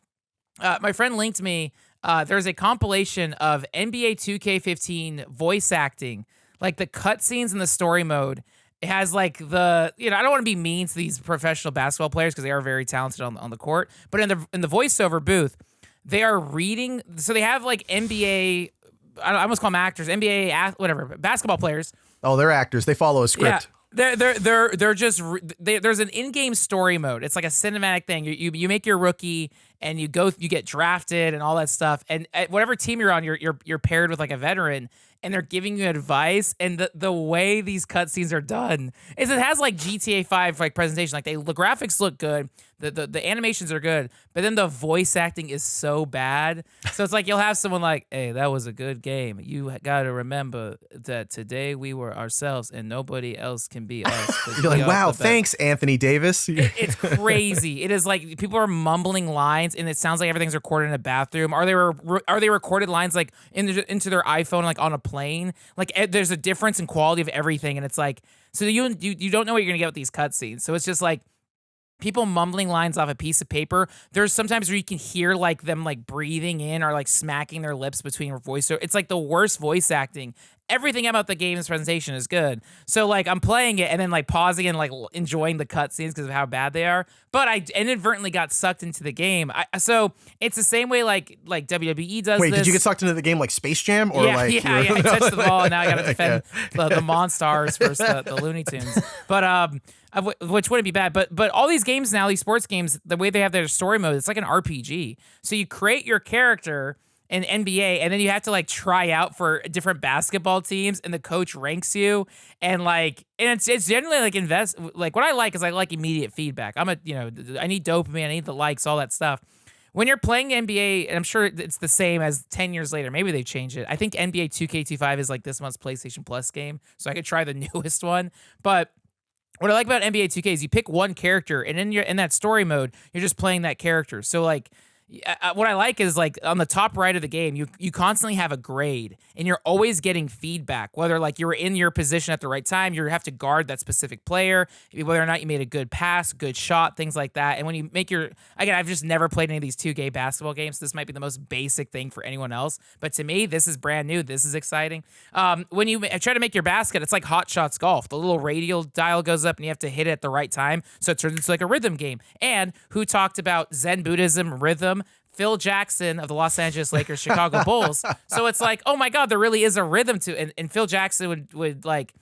My friend linked me. There's a compilation of NBA 2K15 voice acting, like the cutscenes in the story mode. It has like I don't want to be mean to these professional basketball players because they are very talented on the court, but in the voiceover booth, they are reading. So they have like NBA, I almost call them actors, NBA, whatever, basketball players. Oh, they're actors. They follow a script. Yeah. They're just there's an in-game story mode. It's like a cinematic thing. You make your rookie and you get drafted and all that stuff. And at whatever team you're on, you're paired with like a veteran, and they're giving you advice. And the way these cutscenes are done is it has like GTA 5 like presentation. Like the graphics look good, the animations are good, but then the voice acting is so bad. So it's like you'll have someone like, "Hey, that was a good game. You got to remember that today we were ourselves and nobody else can be us." You're like, "Wow, thanks, Anthony Davis." It's crazy. It is like people are mumbling lines, and it sounds like everything's recorded in a bathroom. Are they recorded lines like into their iPhone, like on a plane? Like there's a difference in quality of everything, and it's like so you don't know what you're gonna get with these cutscenes. So it's just like people mumbling lines off a piece of paper. There's sometimes where you can hear like them like breathing in or like smacking their lips between her voice. So it's like the worst voice acting. Everything about the game's presentation is good. So like I'm playing it and then like pausing and like enjoying the cutscenes because of how bad they are. But I inadvertently got sucked into the game. So it's the same way like WWE does. Wait, this. did you get sucked into the game like Space Jam or yeah, like? Yeah. I touched the ball and now I got to defend the Monstars versus the Looney Tunes. But which wouldn't be bad. But all these games now, these sports games, the way they have their story mode, it's like an RPG. So you create your character in NBA, and then you have to like try out for different basketball teams, and the coach ranks you, and it's generally like what I like is I like immediate feedback. I need dopamine, I need the likes, all that stuff. When you're playing NBA, and I'm sure it's the same as 10 years later, maybe they've changed it. I think NBA 2K25 is like this month's PlayStation Plus game, so I could try the newest one. But what I like about NBA 2K is you pick one character, and in that story mode, you're just playing that character. So like, what I like is like on the top right of the game, you constantly have a grade, and you're always getting feedback. Whether like you were in your position at the right time, you have to guard that specific player, whether or not you made a good pass, good shot, things like that. And when you make I've just never played any of these 2K basketball games. This might be the most basic thing for anyone else, but to me, this is brand new. This is exciting. When you try to make your basket, it's like Hot Shots Golf. The little radial dial goes up, and you have to hit it at the right time, so it turns into like a rhythm game. And who talked about Zen Buddhism rhythm? Phil Jackson of the Los Angeles Lakers, Chicago Bulls. So it's like, oh my God, there really is a rhythm to it. And Phil Jackson would like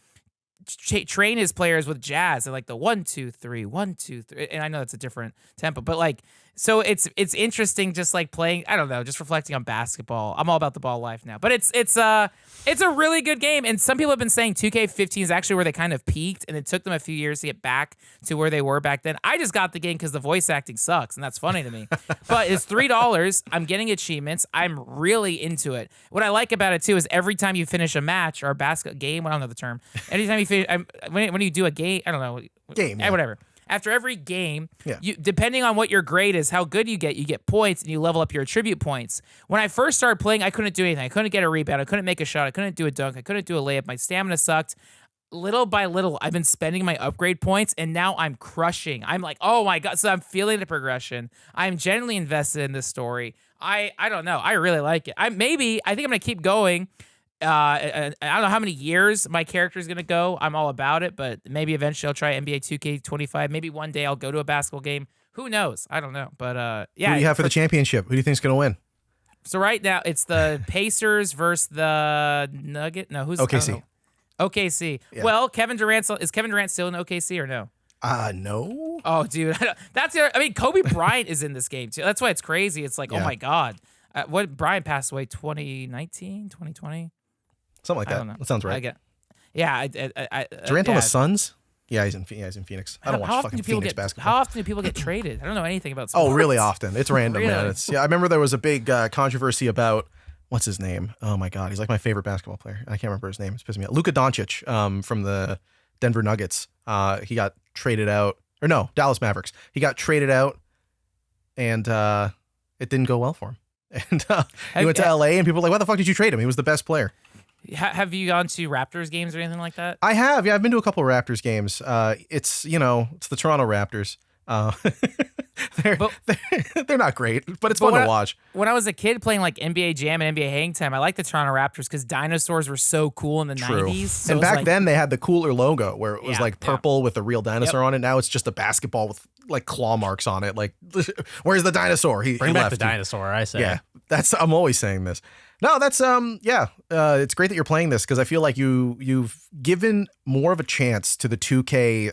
train his players with jazz and like the 1 2 3 1 2 3. And I know that's a different tempo, but like, so it's interesting just like playing, I don't know, just reflecting on basketball. I'm all about the ball life now. But it's a really good game. And some people have been saying 2K15 is actually where they kind of peaked, and it took them a few years to get back to where they were back then. I just got the game because the voice acting sucks, and that's funny to me. But it's $3. I'm getting achievements. I'm really into it. What I like about it too is every time you finish a match or a basket game, I don't know the term. Anytime you finish, when you do a game, I don't know. Game. Yeah. Whatever. After every game, you, depending on what your grade is, how good you get points, and you level up your attribute points. When I first started playing, I couldn't do anything. I couldn't get a rebound. I couldn't make a shot. I couldn't do a dunk. I couldn't do a layup. My stamina sucked. Little by little, I've been spending my upgrade points, and now I'm crushing. I'm like, oh my God. So I'm feeling the progression. I'm genuinely invested in this story. I don't know. I really like it. I think I'm going to keep going. I don't know how many years my character is going to go. I'm all about it, but maybe eventually I'll try NBA 2K25. Maybe one day I'll go to a basketball game. Who knows? I don't know. But yeah. Who do you have for the championship? Who do you think is going to win? So right now it's the Pacers versus the Nugget. No, who's OKC? OKC. Yeah. Well, is Kevin Durant still in OKC or no? No. Oh, dude. Kobe Bryant is in this game too. That's why it's crazy. It's like, oh my God. Bryant passed away 2019, 2020? Something like that. That sounds right. Durant on the Suns? Yeah, he's in Phoenix. I don't watch fucking Phoenix basketball. How often do people get traded? I don't know anything about sports. Oh, really often. It's random, really? Man. I remember there was a big controversy about, what's his name? Oh my God, he's like my favorite basketball player. I can't remember his name. It's pissing me off. Luka Doncic from the Denver Nuggets. He got traded out. Or no, Dallas Mavericks. He got traded out, and it didn't go well for him. And he went to LA, and people were like, why the fuck did you trade him? He was the best player. Have you gone to Raptors games or anything like that? I have. Yeah, I've been to a couple of Raptors games. It's the Toronto Raptors. They're not great, but it's fun to watch. When I was a kid playing like NBA Jam and NBA Hang Time, I liked the Toronto Raptors because dinosaurs were so cool in the 90s. So and back then they had the cooler logo where it was like purple with a real dinosaur on it. Now it's just a basketball with like claw marks on it. Like, where's the dinosaur? He Bring back left. The dinosaur, I say. Yeah, I'm always saying this. No, that's it's great that you're playing this because I feel like you've given more of a chance to the 2K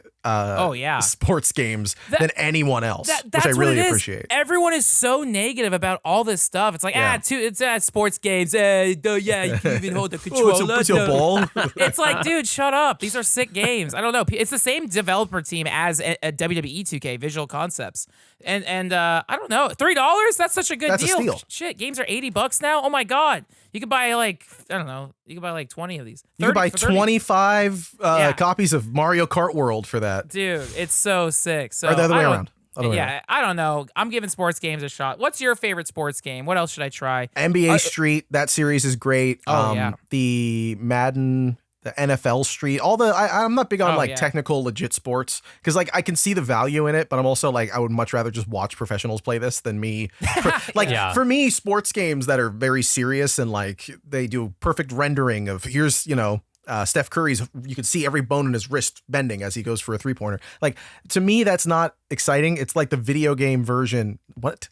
sports games than anyone else, which I really appreciate. Everyone is so negative about all this stuff. It's like it's sports games. You can even hold the controller. It's a ball. It's like, dude, shut up. These are sick games. I don't know. It's the same developer team as a WWE 2K, Visual Concepts, and I don't know, $3. That's such a good deal. A steal. Shit, games are $80 now. Oh my god. You can buy like, I don't know, you can buy like 20 of these. You can buy 25 copies of Mario Kart World for that. Dude, it's so sick. So or the other way around. I don't know. I'm giving sports games a shot. What's your favorite sports game? What else should I try? NBA Street, that series is great. The Madden, the NFL Street, all the I'm not big on technical legit sports because like I can see the value in it, but I'm also like I would much rather just watch professionals play this than me. For me, sports games that are very serious and like they do perfect rendering of here's Steph Curry's, you can see every bone in his wrist bending as he goes for a 3-pointer. Like, to me, that's not exciting. It's like the video game version. What?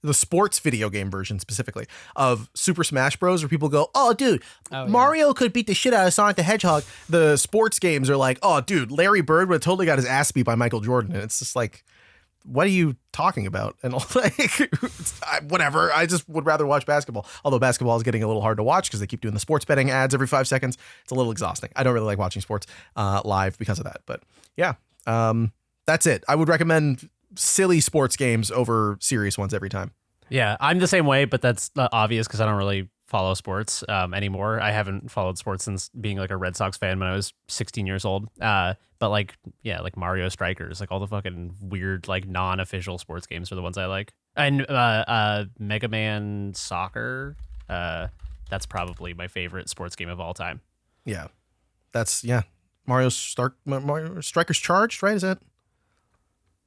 The sports video game version specifically of Super Smash Bros. Where people go, oh, dude, Mario could beat the shit out of Sonic the Hedgehog. The sports games are like, oh, dude, Larry Bird would have totally got his ass beat by Michael Jordan. And it's just like, what are you talking about? And whatever. I just would rather watch basketball. Although basketball is getting a little hard to watch because they keep doing the sports betting ads every 5 seconds. It's a little exhausting. I don't really like watching sports live because of that. But yeah, that's it. I would recommend silly sports games over serious ones every time. Yeah, I'm the same way, but that's obvious because I don't really follow sports anymore. I haven't followed sports since being like a Red Sox fan when I was 16 years old. But like Mario Strikers, like all the fucking weird like non-official sports games are the ones I like. And Mega Man Soccer, that's probably my favorite sports game of all time. Yeah, that's Mario Strikers Charged, right? Is that?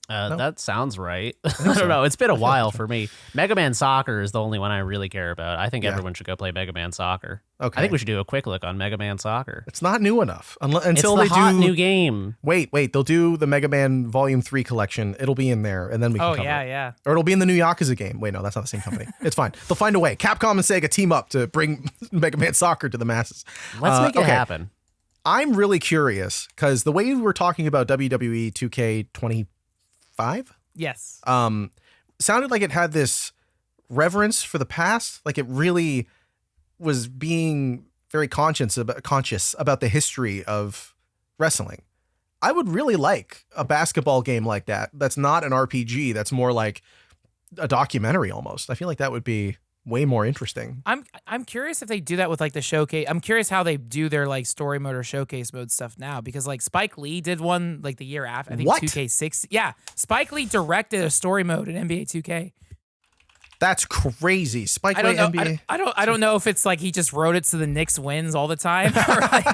No? That sounds right. I don't know. It's been a while for me. Mega Man Soccer is the only one I really care about. I think everyone should go play Mega Man Soccer. Okay. I think we should do a quick look on Mega Man Soccer. It's not new enough until it's the hot new game. Wait, they'll do the Mega Man Volume 3 collection. It'll be in there, and then we can cover it. Yeah. Or it'll be in the new Yakuza game. Wait, no, that's not the same company. It's fine. They'll find a way. Capcom and Sega team up to bring Mega Man Soccer to the masses. Let's make it happen. I'm really curious because the way we were talking about WWE 2K25. Yes. Sounded like it had this reverence for the past. Like it really was being very conscious about the history of wrestling. I would really like a basketball game like that. That's not an RPG. That's more like a documentary almost. I feel like that would be way more interesting. I'm curious if they do that with like the showcase. I'm curious how they do their like story mode or showcase mode stuff now because like Spike Lee did one like the year after. I think 2K6. Yeah, Spike Lee directed a story mode in NBA 2K. That's crazy. Spike Lee NBA. I don't know if it's like he just wrote it so the Knicks wins all the time. Or like,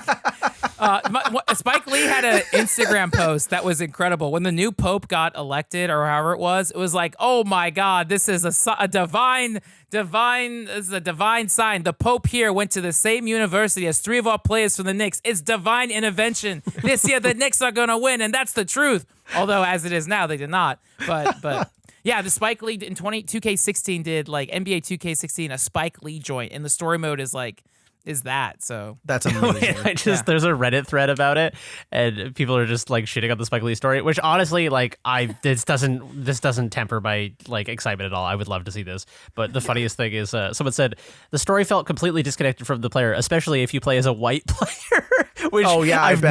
Spike Lee had an Instagram post that was incredible. When the new Pope got elected or however it was like, oh my God, this is a divine sign. The Pope here went to the same university as 3 of our players from the Knicks. It's divine intervention. This year the Knicks are going to win, and that's the truth. Although as it is now, they did not. But yeah, the Spike Lee in 2K16 did like NBA 2K16 a Spike Lee joint, and the story mode is that. So that's amazing. There's a Reddit thread about it, and people are just like shitting on the Spike Lee story, which honestly, like this doesn't temper my like excitement at all. I would love to see this, but the funniest thing is someone said the story felt completely disconnected from the player, especially if you play as a white player. Which I've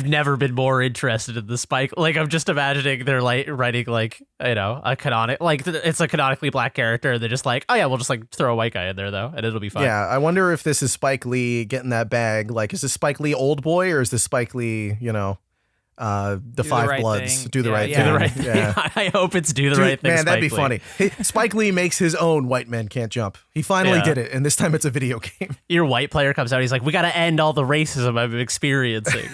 never been more interested in the Spike. Like I'm just imagining they're like writing like a canonic, like it's a canonically black character. And they're just like, oh yeah, we'll just like throw a white guy in there though, and it'll be fine. Yeah, I wonder if this is Spike Lee getting that bag. Like, is this Spike Lee old boy or is this Spike Lee, the Five Bloods? Do the right thing. Do the right thing. Yeah. I hope it's do the right thing. Man, that'd be funny. Spike Lee makes his own White Men Can't Jump. He finally did it, and this time it's a video game. Your white player comes out. He's like, we got to end all the racism I'm experiencing.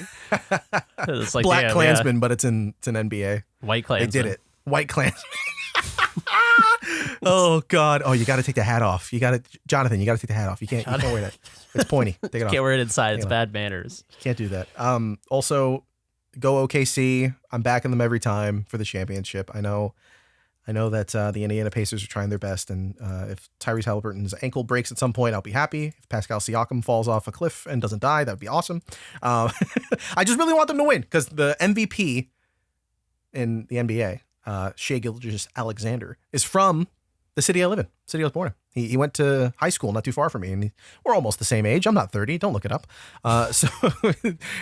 It's like Black Klansman, but it's an NBA. White Klansman. They did it. White Klansman. Oh God! Oh, you got to take the hat off. Jonathan. You got to take the hat off. You can't wear that. It's pointy. Take it off. Can't wear it inside. It's bad manners. Can't do that. Also, go OKC. I'm backing them every time for the championship. I know I know that the Indiana Pacers are trying their best, and if Tyrese Halliburton's ankle breaks at some point, I'll be happy. If Pascal Siakam falls off a cliff and doesn't die, that would be awesome. I just really want them to win because the MVP in the NBA, Shai Gilgeous-Alexander, is from the city I live in, city I was born in. He went to high school not too far from me, and we're almost the same age. I'm not 30. Don't look it up. So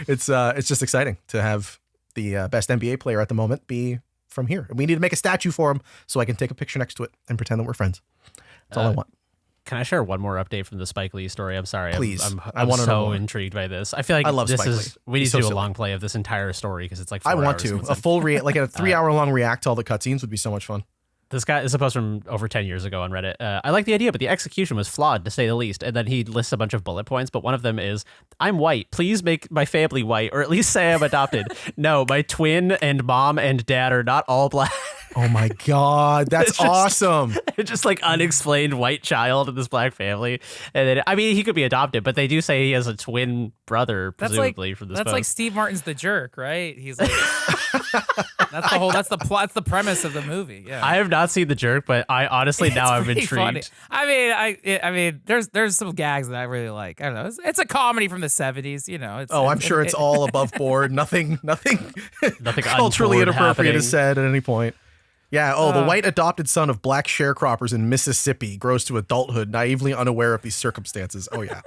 it's just exciting to have the best NBA player at the moment be from here. We need to make a statue for him so I can take a picture next to it and pretend that we're friends. That's all I want. Can I share one more update from the Spike Lee story? I'm sorry. Please. I'm so intrigued by this. I feel like I love this Spike is, Lee. we need He's to do so a silly. long play of this entire story because it's like 4 I want hours to. since A full like a 3-hour long react to all the cutscenes would be so much fun. This guy is a post from over 10 years ago on Reddit. I like the idea, but the execution was flawed, to say the least. And then he lists a bunch of bullet points, but one of them is, I'm white. Please make my family white, or at least say I'm adopted. No, my twin and mom and dad are not all black. Oh my God, that's awesome. Just like unexplained white child in this black family. And then, I mean, he could be adopted, but they do say he has a twin brother, presumably, from this That's post. like Steve Martin's The Jerk, right? He's like, that's the plot, that's the premise of the movie. Yeah. I have not seen The Jerk, but I honestly now I'm pretty intrigued. funny. I mean, there's some gags that I really like. I don't know. It's a comedy from the 70s, you know. I'm sure it's all above board. Nothing culturally untoward inappropriate happening. is said at any point. Yeah. The white adopted son of black sharecroppers in Mississippi grows to adulthood, naively unaware of these circumstances. Oh yeah.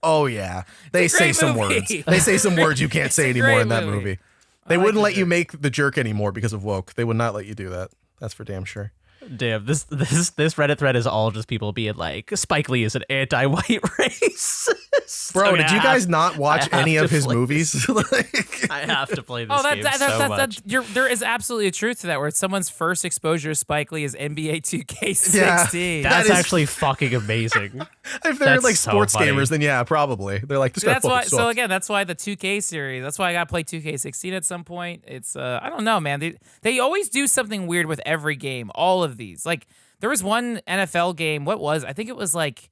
Oh yeah. They It's a say great some movie. words. They say some words you can't say a anymore great in that movie. movie. They like wouldn't The let you Jerk. make The Jerk anymore because of woke. They would not let you do that. That's for damn sure. Damn, this Reddit thread is all just people being like, Spike Lee is an anti-white race. Bro, did you guys not watch any of his movies? I have to play this game so much. There is absolutely a truth to that, where someone's first exposure to Spike Lee is NBA 2K16. Yeah. That's That is- actually fucking amazing. If they're That's like so sports funny. gamers, then yeah, probably. They're like, this guy That's why. fucking So sucks. again, that's why the 2K series. That's why I got to play 2K16 at some point. It's I don't know, man. They always do something weird with every game. All of these, like there was one NFL game. I think it was like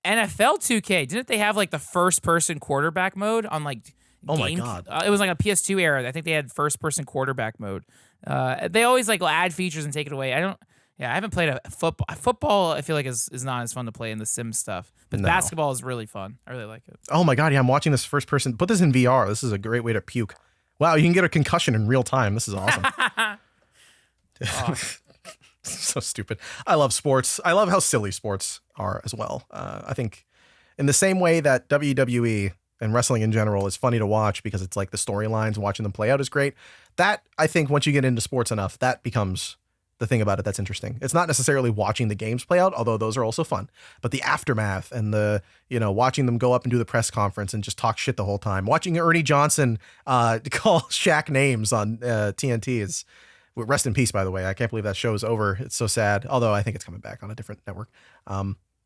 NFL 2K. Didn't they have like the first person quarterback mode on like? Oh my God. It was like a PS2 era. I think they had first person quarterback mode. They always like add features and take it away. I haven't played a football. Football, I feel like is not as fun to play in the sim stuff. But No. basketball is really fun. I really like it. Oh my God, yeah, I'm watching this first person. Put this in VR. This is a great way to puke. Wow, you can get a concussion in real time. This is awesome. So stupid. I love sports. I love how silly sports are as well. I think in the same way that WWE and wrestling in general is funny to watch because it's like the storylines, watching them play out is great. That, I think once you get into sports enough, that becomes the thing about it that's interesting. It's not necessarily watching the games play out, although those are also fun, but the aftermath and the, watching them go up and do the press conference and just talk shit the whole time. Watching Ernie Johnson call Shaq names on TNT is, rest in peace, by the way. I can't believe that show's over. It's so sad. Although I think it's coming back on a different network.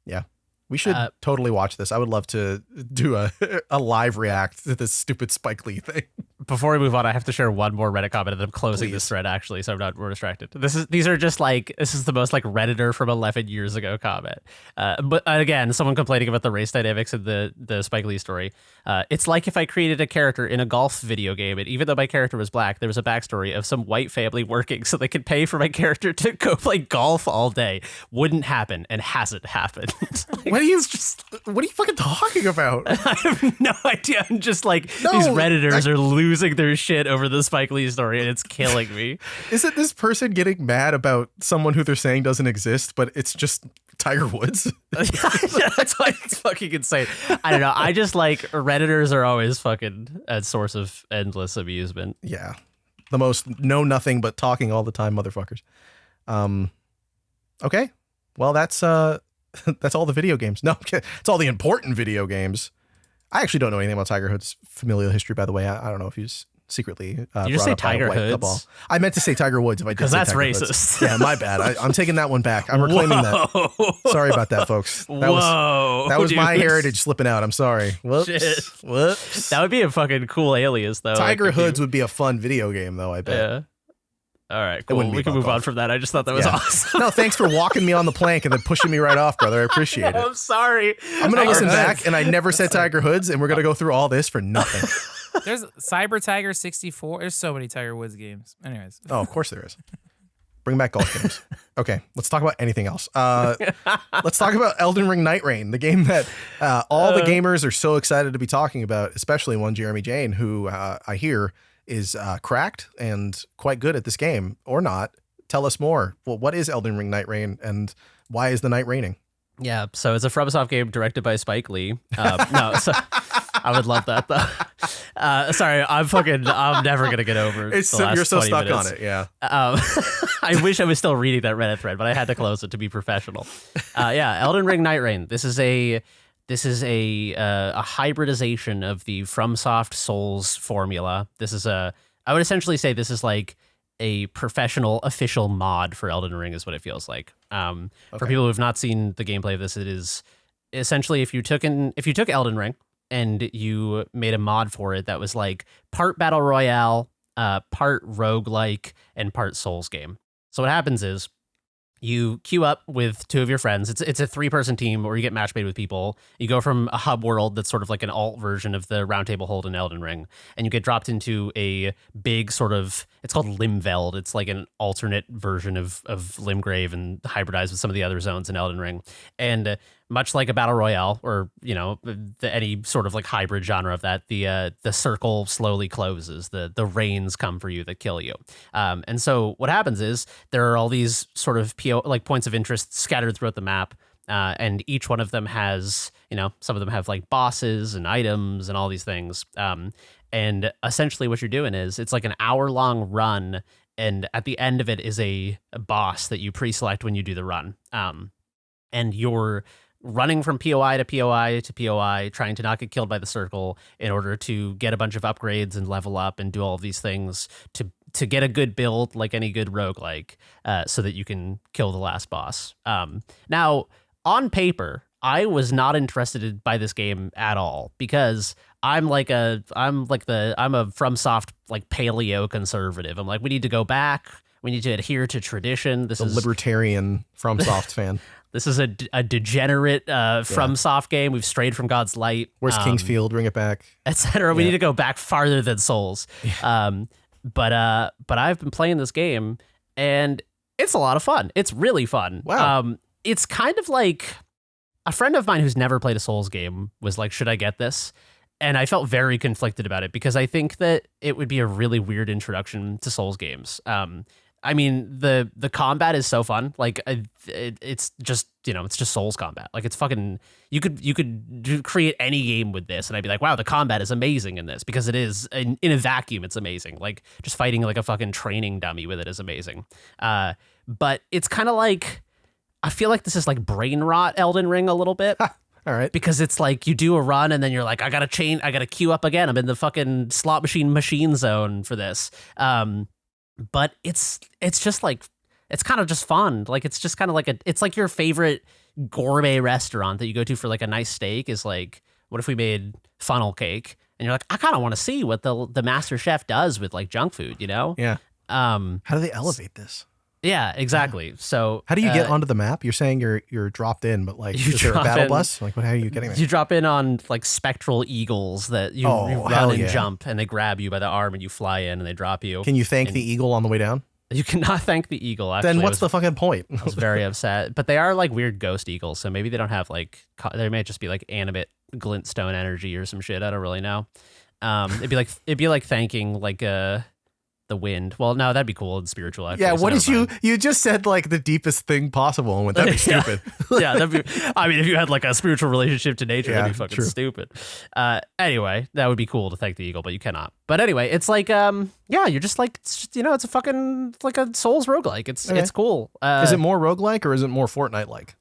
Yeah. We should totally watch this. I would love to do a live react to this stupid Spike Lee thing. Before we move on, I have to share one more Reddit comment, and I'm closing Please. this thread actually, so I'm not more distracted. These are just like, this is the most like Redditor from 11 years ago comment. But again, someone complaining about the race dynamics of the Spike Lee story. It's like if I created a character in a golf video game, and even though my character was black, there was a backstory of some white family working so they could pay for my character to go play golf all day. Wouldn't happen, and hasn't happened. What are you fucking talking about? I have no idea. I'm just like, No, these Redditors are losing their shit over the Spike Lee story, and it's killing me. Isn't this person getting mad about someone who they're saying doesn't exist, but it's just Tiger Woods? Yeah, that's why it's fucking insane. I don't know. I just like Redditors are always fucking a source of endless amusement. Yeah. The most know nothing but talking all the time motherfuckers. Okay. Well, that's all the video games. No, it's all the important video games. I actually don't know anything about Tiger Woods' familial history, by the way. I don't know if he's secretly You just say Tiger Woods? I meant to say Tiger Woods if I did Because say that's Tiger Woods. racist. Yeah, my bad. I'm taking that one back. I'm reclaiming that. Whoa. Sorry about that, folks. That was my dude. heritage slipping out. I'm sorry. Whoops. Shit. Whoops. That would be a fucking cool alias, though. Tiger like, if you- Hoods would be a fun video game, though, I bet. Yeah. All right, cool. wouldn't be We can about move on golf. from that. I just thought that was Yeah. awesome. No, thanks for walking me on the plank and then pushing me right off, brother. I appreciate it. I'm sorry. I'm going to listen Hoods. back, and I never said Tiger Hoods, and we're going to go through all this for nothing. There's Cyber Tiger 64. There's so many Tiger Woods games. Anyways, Oh, of course there is. Bring back golf games. Okay, let's talk about anything else. Let's talk about Elden Ring Nightreign, the game that all the gamers are so excited to be talking about, especially one Jeremy Jane, who I hear is cracked and quite good at this game, or not. Tell us more. Well, what is Elden Ring Nightreign, and why is the night raining? Yeah, so it's a FromSoft game directed by Spike Lee. No, so I would love that though. Sorry, I'm never gonna get over. You're so stuck on it, yeah. I wish I was still reading that Reddit thread, but I had to close it to be professional. Yeah, Elden Ring Nightreign. This is a hybridization of the FromSoft Souls formula. I would essentially say this is like a professional official mod for Elden Ring is what it feels like. For people who have not seen the gameplay of this, it is essentially if you took Elden Ring and you made a mod for it that was like part battle royale, part roguelike, and part Souls game. So what happens is you queue up with two of your friends. It's a 3-person team where you get match made with people. You go from a hub world that's sort of like an alt version of the Round Table Hold in Elden Ring, and you get dropped into a big sort of, it's called Limveld. It's like an alternate version of Limgrave and hybridized with some of the other zones in Elden Ring. And much like a battle royale or, any sort of like hybrid genre of that, the circle slowly closes. The rains come for you that kill you. And so what happens is there are all these sort of points of interest scattered throughout the map. And each one of them has, some of them have like bosses and items and all these things. And essentially what you're doing is it's like an hour-long run, and at the end of it is a boss that you pre-select when you do the run. And you're running from POI to POI to POI, trying to not get killed by the circle in order to get a bunch of upgrades and level up and do all of these things to get a good build like any good roguelike, so that you can kill the last boss. Now, on paper, I was not interested by this game at all because I'm a FromSoft like paleo conservative. I'm like, we need to go back. We need to adhere to tradition. This is libertarian FromSoft fan. This is a degenerate FromSoft game. We've strayed from God's light. Where's Kingsfield? Bring it back, etc. We need to go back farther than Souls. Yeah. But I've been playing this game and it's a lot of fun. It's really fun. Wow. It's kind of like a friend of mine who's never played a Souls game was like, should I get this? And I felt very conflicted about it because I think that it would be a really weird introduction to Souls games. I mean, the combat is so fun. Like it's just, it's just Souls combat. Like it's fucking, you could create any game with this and I'd be like, wow, the combat is amazing in this because it is in a vacuum. It's amazing. Like just fighting like a fucking training dummy with it is amazing. But it's kind of like, I feel like this is like brain rot Elden Ring a little bit. All right. Because it's like you do a run and then you're like, I gotta queue up again. I'm in the fucking slot machine zone for this. But it's just like, it's kind of just fun. Like, it's just kind of like it's like your favorite gourmet restaurant that you go to for like a nice steak is like, what if we made funnel cake? And you're like, I kind of want to see what the master chef does with like junk food, Yeah. How do they elevate this? Yeah, exactly. Yeah. So how do you get onto the map? You're saying you're dropped in, but like, is there a battle bus? Like, how are you getting there? You drop in on like spectral eagles that you run and jump, and they grab you by the arm, and you fly in, and they drop you. Can you thank the eagle on the way down? You cannot thank the eagle. Actually, then what's the fucking point? I was very upset, but they are like weird ghost eagles, so maybe they don't have like they might just be like animate glintstone energy or some shit. I don't really know. It'd be like thanking like the wind. Well, no, that'd be cool and spiritual. Actually, yeah. So what is you just said like the deepest thing possible and went, that'd be stupid. Yeah, that'd be. I mean, if you had like a spiritual relationship to nature, that'd be fucking stupid. Anyway, that would be cool to thank the eagle, but you cannot. But anyway, it's like you're just like it's a fucking like a Souls roguelike. It's cool. Is it more roguelike or is it more Fortnite like?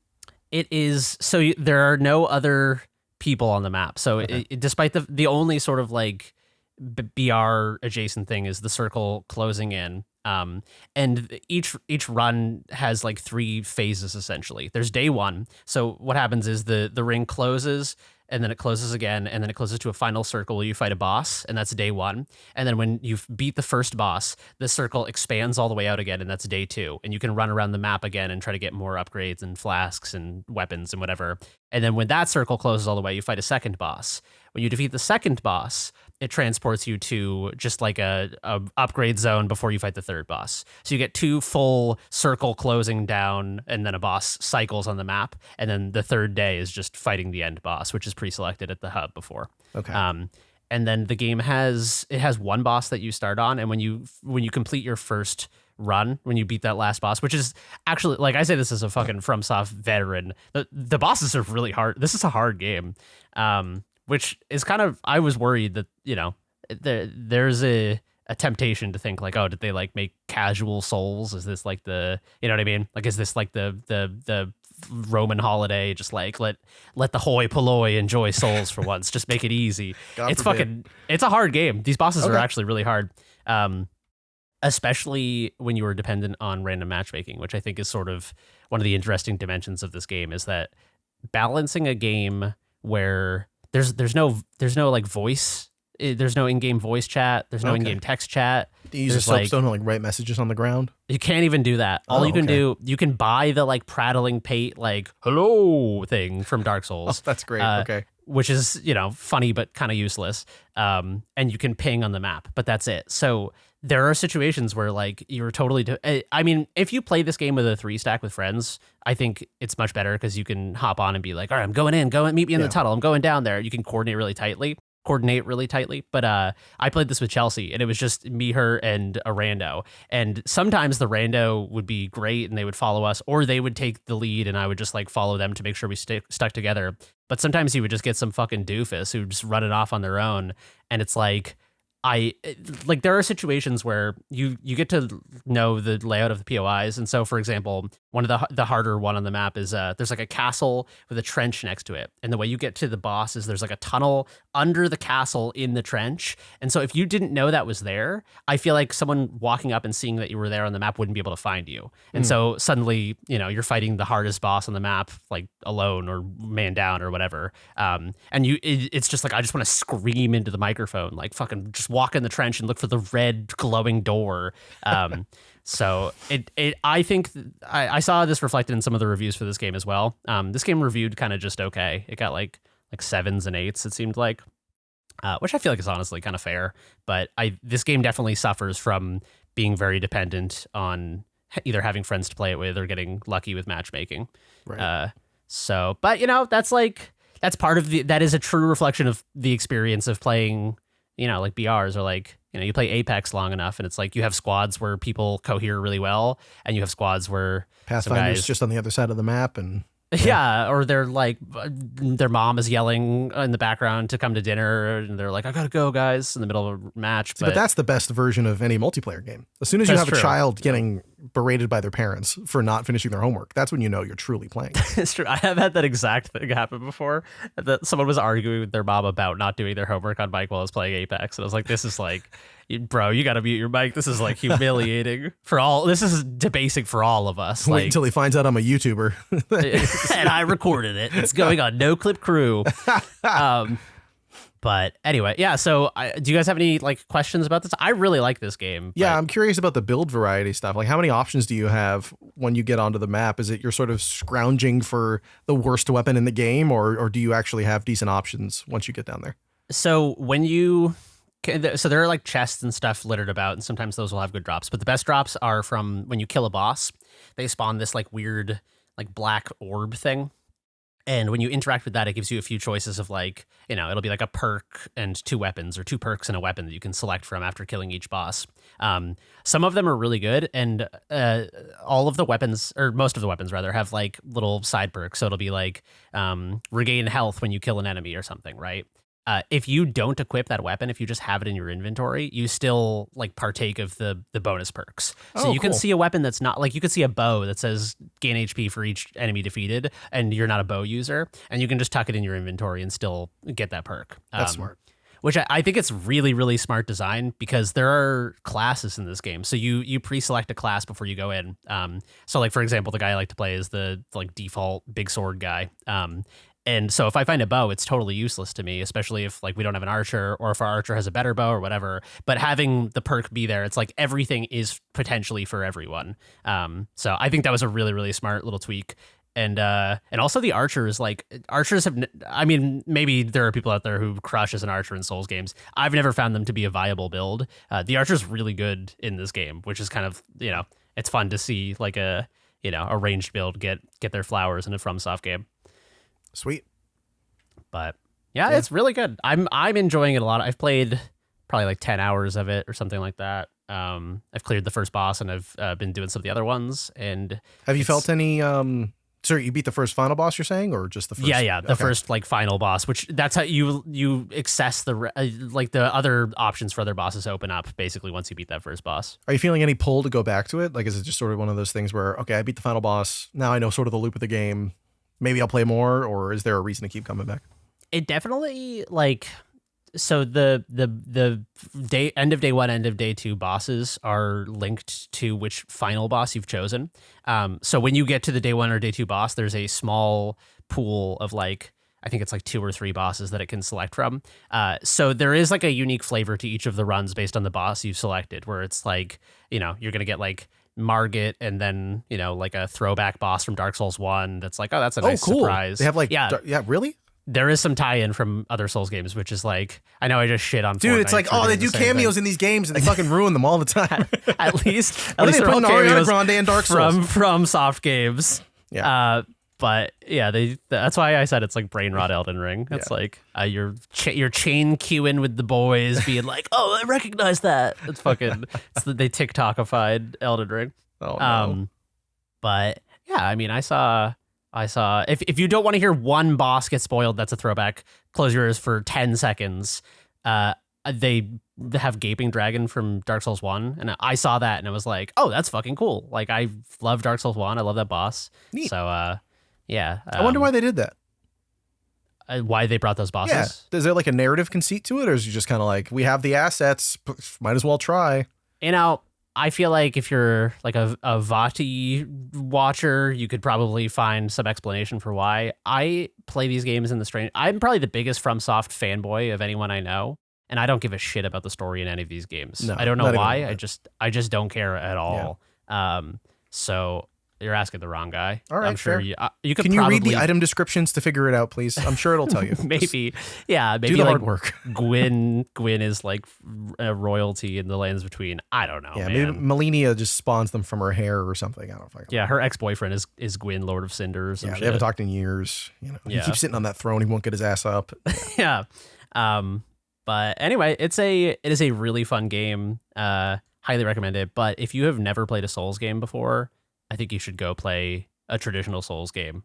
It is. So there are no other people on the map. So despite the only sort of like BR adjacent thing is the circle closing in. And each run has like 3 phases essentially. There's day 1. So what happens is the ring closes and then it closes again and then it closes to a final circle where you fight a boss, and that's day 1. And then when you beat the first boss, the circle expands all the way out again, and that's day 2. And you can run around the map again and try to get more upgrades and flasks and weapons and whatever. And then when that circle closes all the way, you fight a second boss. When you defeat the second boss, it transports you to just like a upgrade zone before you fight the third boss. So you get 2 full circle closing down, and then a boss cycles on the map, and then the third day is just fighting the end boss, which is pre-selected at the hub before. Okay. And then the game has one boss that you start on, and when you complete your first run, when you beat that last boss, which is actually, like, I say this as a fucking FromSoft veteran, the bosses are really hard. This is a hard game, which is kind of, I was worried that, you know, there's a temptation to think like, oh, did they like make casual Souls? Is this like the, you know what I mean? Like, is this like the Roman holiday? Just like let the hoi polloi enjoy Souls for once. Just make it easy. It's a hard game. These bosses are actually really hard. Especially when you are dependent on random matchmaking, which I think is sort of one of the interesting dimensions of this game, is that balancing a game where there's no like voice, there's no in-game voice chat, there's no in-game text chat. Do you use a soapstone to like write messages on the ground? You can't even do that. All you can do, you can buy the like prattling pate like hello thing from Dark Souls. Oh, that's great. Okay. Which is, you know, funny but kind of useless. And you can ping on the map, but that's it. So there are situations where like you're totally I mean, if you play this game with a 3-stack with friends, I think it's much better because you can hop on and be like, all right, I'm going in, go and meet me in the tunnel. I'm going down there. You can coordinate really tightly. But I played this with Chelsea, and it was just me, her, and a rando. And sometimes the rando would be great and they would follow us, or they would take the lead and I would just like follow them to make sure we stuck together. But sometimes you would just get some fucking doofus who just run it off on their own, and it's like, there are situations where you get to know the layout of the POIs. And so, for example, one of the harder one on the map is there's like a castle with a trench next to it. And the way you get to the boss is there's like a tunnel under the castle in the trench. And so if you didn't know that was there, I feel like someone walking up and seeing that you were there on the map wouldn't be able to find you. And so suddenly, you know, you're fighting the hardest boss on the map, like alone or man down or whatever. And it's just like, I just want to scream into the microphone, like fucking just walk in the trench and look for the red glowing door. So I think I saw this reflected in some of the reviews for this game as well. This game reviewed kind of just okay. It got like 7s and 8s, it seemed like, which I feel like is honestly kind of fair. But this game definitely suffers from being very dependent on either having friends to play it with or getting lucky with matchmaking. Right. But you know, that's part of that is a true reflection of the experience of playing, you know, like BRs, or like, you know, you play Apex long enough and it's like you have squads where people cohere really well, and you have squads where Pathfinder's just on the other side of the map, and yeah, or they're like, their mom is yelling in the background to come to dinner, and they're like, I gotta go, guys, in the middle of a match. But that's the best version of any multiplayer game. As soon as you have a child getting berated by their parents for not finishing their homework, that's when you know you're truly playing. It's true. I have had that exact thing happen before. That someone was arguing with their mom about not doing their homework on mic while I was playing Apex, and I was like, this is like, bro, you gotta mute your mic. This is like humiliating for all. This is debasing for all of us. Wait until he finds out I'm a YouTuber. And I recorded it. It's going on Noclip Crew. But anyway, yeah. So, do you guys have any like questions about this? I really like this game. Yeah, I'm curious about the build variety stuff. Like, how many options do you have when you get onto the map? Is it you're sort of scrounging for the worst weapon in the game, or do you actually have decent options once you get down there? So there are like chests and stuff littered about, and sometimes those will have good drops. But the best drops are from when you kill a boss. They spawn this like weird like black orb thing. And when you interact with that, it gives you a few choices of like, you know, it'll be like a perk and 2 weapons, or 2 perks and a weapon that you can select from after killing each boss. Some of them are really good, and all of the weapons, or most of the weapons rather, have like little side perks. So it'll be like regain health when you kill an enemy or something, right? If you don't equip that weapon, if you just have it in your inventory, you still like partake of the bonus perks. So you can see a weapon that's not like, you could see a bow that says gain HP for each enemy defeated, and you're not a bow user, and you can just tuck it in your inventory and still get that perk. That's smart. Which I think it's really, really smart design, because there are classes in this game. So you pre-select a class before you go in. So like, for example, the guy I like to play is the like default big sword guy. And so if I find a bow, it's totally useless to me, especially if like we don't have an archer, or if our archer has a better bow or whatever. But having the perk be there, it's like everything is potentially for everyone. So I think that was a really, really smart little tweak. And also the archers, like archers have, I mean, maybe there are people out there who crush as an archer in Souls games. I've never found them to be a viable build. The archer's really good in this game, which is kind of, it's fun to see like a ranged build get their flowers in a FromSoft game. Sweet. But yeah, it's really good. I'm enjoying it a lot. I've played probably like 10 hours of it or something like that. I've cleared the first boss and I've been doing some of the other ones. And have you felt any sorry, you beat the first final boss, you're saying, or just the first? Yeah, the first like final boss, which that's how you access the like the other options for other bosses open up basically once you beat that first boss. Are you feeling any pull to go back to it? Like, is it just sort of one of those things where, okay, I beat the final boss, now I know sort of the loop of the game, maybe I'll play more, or is there a reason to keep coming back? It definitely like. So the end of day 1, end of day 2 bosses are linked to which final boss you've chosen. So when you get to the day 1 or day 2 boss, there's a small pool of like, I think it's like 2 or 3 bosses that it can select from. So there is like a unique flavor to each of the runs based on the boss you've selected, where it's like, you're going to get like Margit and then, like a throwback boss from Dark Souls 1 that's like, oh, that's a nice surprise. They have like, yeah, really? There is some tie-in from other Souls games, which is like, I know I just shit on Dude, Fortnite it's like, oh, they do cameos in these games and they fucking ruin them all the time. at least they they're all put Ariana cameos Grande and Dark Souls from soft games. Yeah. But yeah, that's why I said it's like brain rot Elden Ring. It's like you're chain queuing with the boys being like, oh, I recognize that. It's fucking, they TikTokified Elden Ring. Oh, no. But yeah, I mean, I saw if you don't want to hear one boss get spoiled, that's a throwback. Close your ears for 10 seconds. They have Gaping Dragon from Dark Souls 1, and I saw that and I was like, oh, that's fucking cool. Like, I love Dark Souls 1. I love that boss. Neat. So yeah. I wonder why they did that. Why they brought those bosses. Yeah. Is there like a narrative conceit to it, or is it just kind of like, we have the assets, might as well try? I feel like if you're like a Vati watcher, you could probably find some explanation for why. I play these games in the strange. I'm probably the biggest FromSoft fanboy of anyone I know, and I don't give a shit about the story in any of these games. No, I don't know why. I just don't care at all. Yeah. So you're asking the wrong guy. All right, I'm sure fair. you could. Can you probably read the item descriptions to figure it out, please? I'm sure it'll tell you. Maybe, yeah. Maybe do the like hard work. Gwyn is like a royalty in the lands between. I don't know. Yeah, man. maybe Melania just spawns them from her hair or something. I don't know. Yeah, her ex-boyfriend is Gwyn, Lord of Cinder or some shit. They haven't talked in years. He keeps sitting on that throne. He won't get his ass up. Yeah. But anyway, it is a really fun game. Highly recommend it. But if you have never played a Souls game before, I think you should go play a traditional Souls game.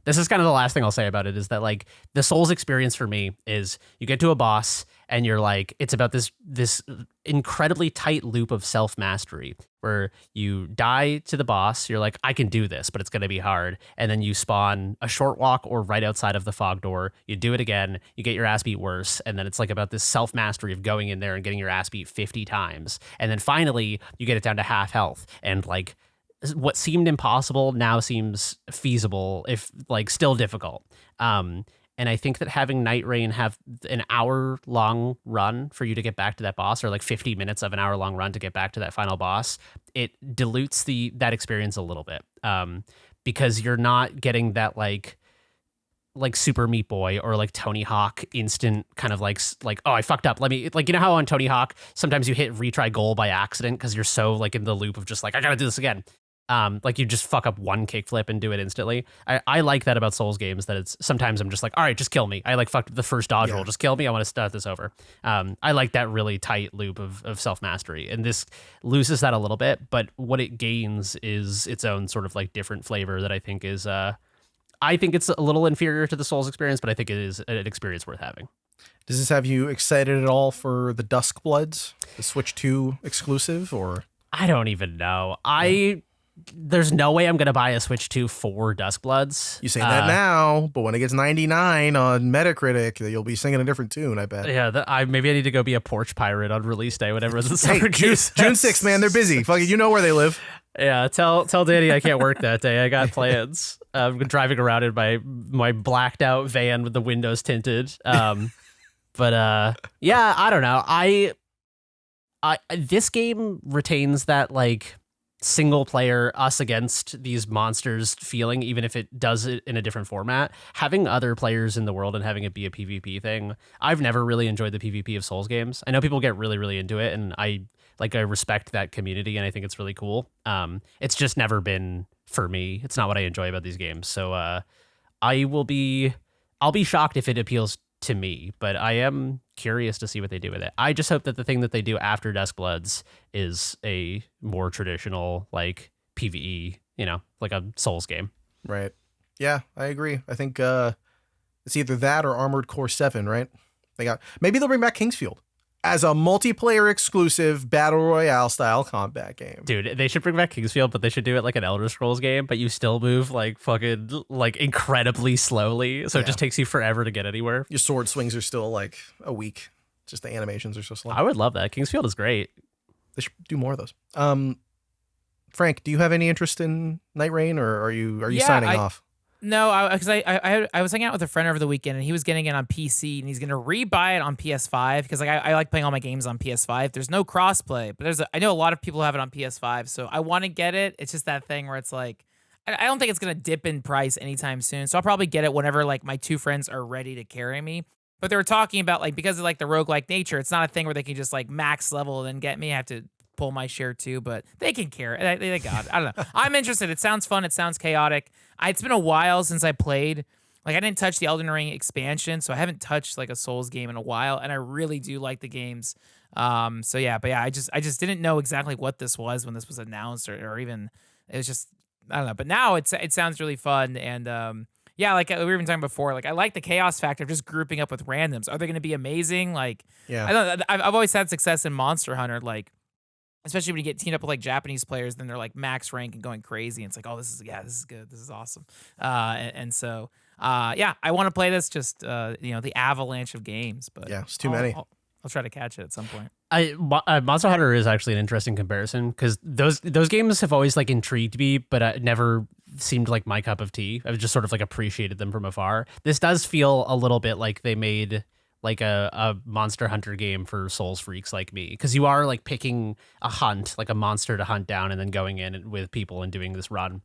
This is kind of the last thing I'll say about it, is that like the Souls experience for me is you get to a boss and you're like, it's about this incredibly tight loop of self-mastery where you die to the boss. You're like, I can do this, but it's going to be hard. And then you spawn a short walk or right outside of the fog door. You do it again. You get your ass beat worse. And then it's like about this self-mastery of going in there and getting your ass beat 50 times. And then finally you get it down to half health, and like, what seemed impossible now seems feasible, if like still difficult. And I think that having Nightreign have an hour-long run for you to get back to that boss, or like 50 minutes of an hour-long run to get back to that final boss, it dilutes that experience a little bit, because you're not getting that like Super Meat Boy or like Tony Hawk instant kind of like, oh, I fucked up. Let me, like, how on Tony Hawk sometimes you hit retry goal by accident because you're so like in the loop of just like, I gotta do this again. Like you just fuck up one kickflip and do it instantly. I like that about Souls games, that it's sometimes I'm just like, all right, just kill me. I like fucked up the first dodge roll, just kill me. I want to start this over. I like that really tight loop of self-mastery, and this loses that a little bit, but what it gains is its own sort of like different flavor that I think is, I think it's a little inferior to the Souls experience, but I think it is an experience worth having. Does this have you excited at all for the Duskbloods, the Switch 2 exclusive, or? I don't even know. There's no way I'm going to buy a Switch 2 for Duskbloods. You say that now, but when it gets 99 on Metacritic, you'll be singing a different tune, I bet. Yeah, maybe I need to go be a porch pirate on release day, whatever the summer June 6th, man, they're busy. Fucking, you know where they live. Yeah, tell Danny I can't work that day. I got plans. I'm driving around in my blacked out van with the windows tinted. But yeah, I don't know. This game retains that like single player us against these monsters feeling, even if it does it in a different format. Having other players in the world and having it be a PvP thing. I've never really enjoyed the PvP of Souls games. I know people get really, really into it, and I respect that community, and I think it's really cool. It's just never been for me. It's not what I enjoy about these games. So I'll be shocked if it appeals to me, but I am curious to see what they do with it. I just hope that the thing that they do after Duskbloods is a more traditional like PvE, like a Souls game. Right. Yeah, I agree. I think it's either that or Armored Core 7, right? Maybe they'll bring back Kingsfield as a multiplayer exclusive battle royale style combat game. Dude, they should bring back Kingsfield, but they should do it like an Elder Scrolls game, but you still move like fucking like incredibly slowly. So it just takes you forever to get anywhere. Your sword swings are still like a week. Just the animations are so slow. I would love that. Kingsfield is great. They should do more of those. Frank, do you have any interest in Nightreign, or are you signing off? No, because I was hanging out with a friend over the weekend, and he was getting it on PC, and he's gonna rebuy it on PS5 because like I like playing all my games on PS5. There's no crossplay, but I know a lot of people have it on PS5, so I want to get it. It's just that thing where it's like I don't think it's gonna dip in price anytime soon, so I'll probably get it whenever like my two friends are ready to carry me. But they were talking about like because of like the roguelike nature, it's not a thing where they can just like max level and then get me. I have to pull my share too, but they can carry. They got it. I don't know. I'm interested. It sounds fun. It sounds chaotic. It's been a while since I played. Like I didn't touch the Elden Ring expansion, so I haven't touched like a Souls game in a while, and I really do like the games. So yeah, but yeah, I just didn't know exactly what this was when this was announced, or even it was just I don't know. But now it sounds really fun, and yeah, like we were even talking before, like I like the chaos factor of just grouping up with randoms. Are they going to be amazing? Like yeah, I've always had success in Monster Hunter, like. Especially when you get teamed up with like Japanese players, then they're like max rank and going crazy. And it's like, oh, this is good. This is awesome. So I want to play this. Just the avalanche of games. But yeah, it's too many. I'll try to catch it at some point. Monster Hunter is actually an interesting comparison because those games have always like intrigued me, but it never seemed like my cup of tea. I've just sort of like appreciated them from afar. This does feel a little bit like they made like a Monster Hunter game for Souls freaks like me, because you are like picking a hunt, like a monster to hunt down, and then going in with people and doing this run.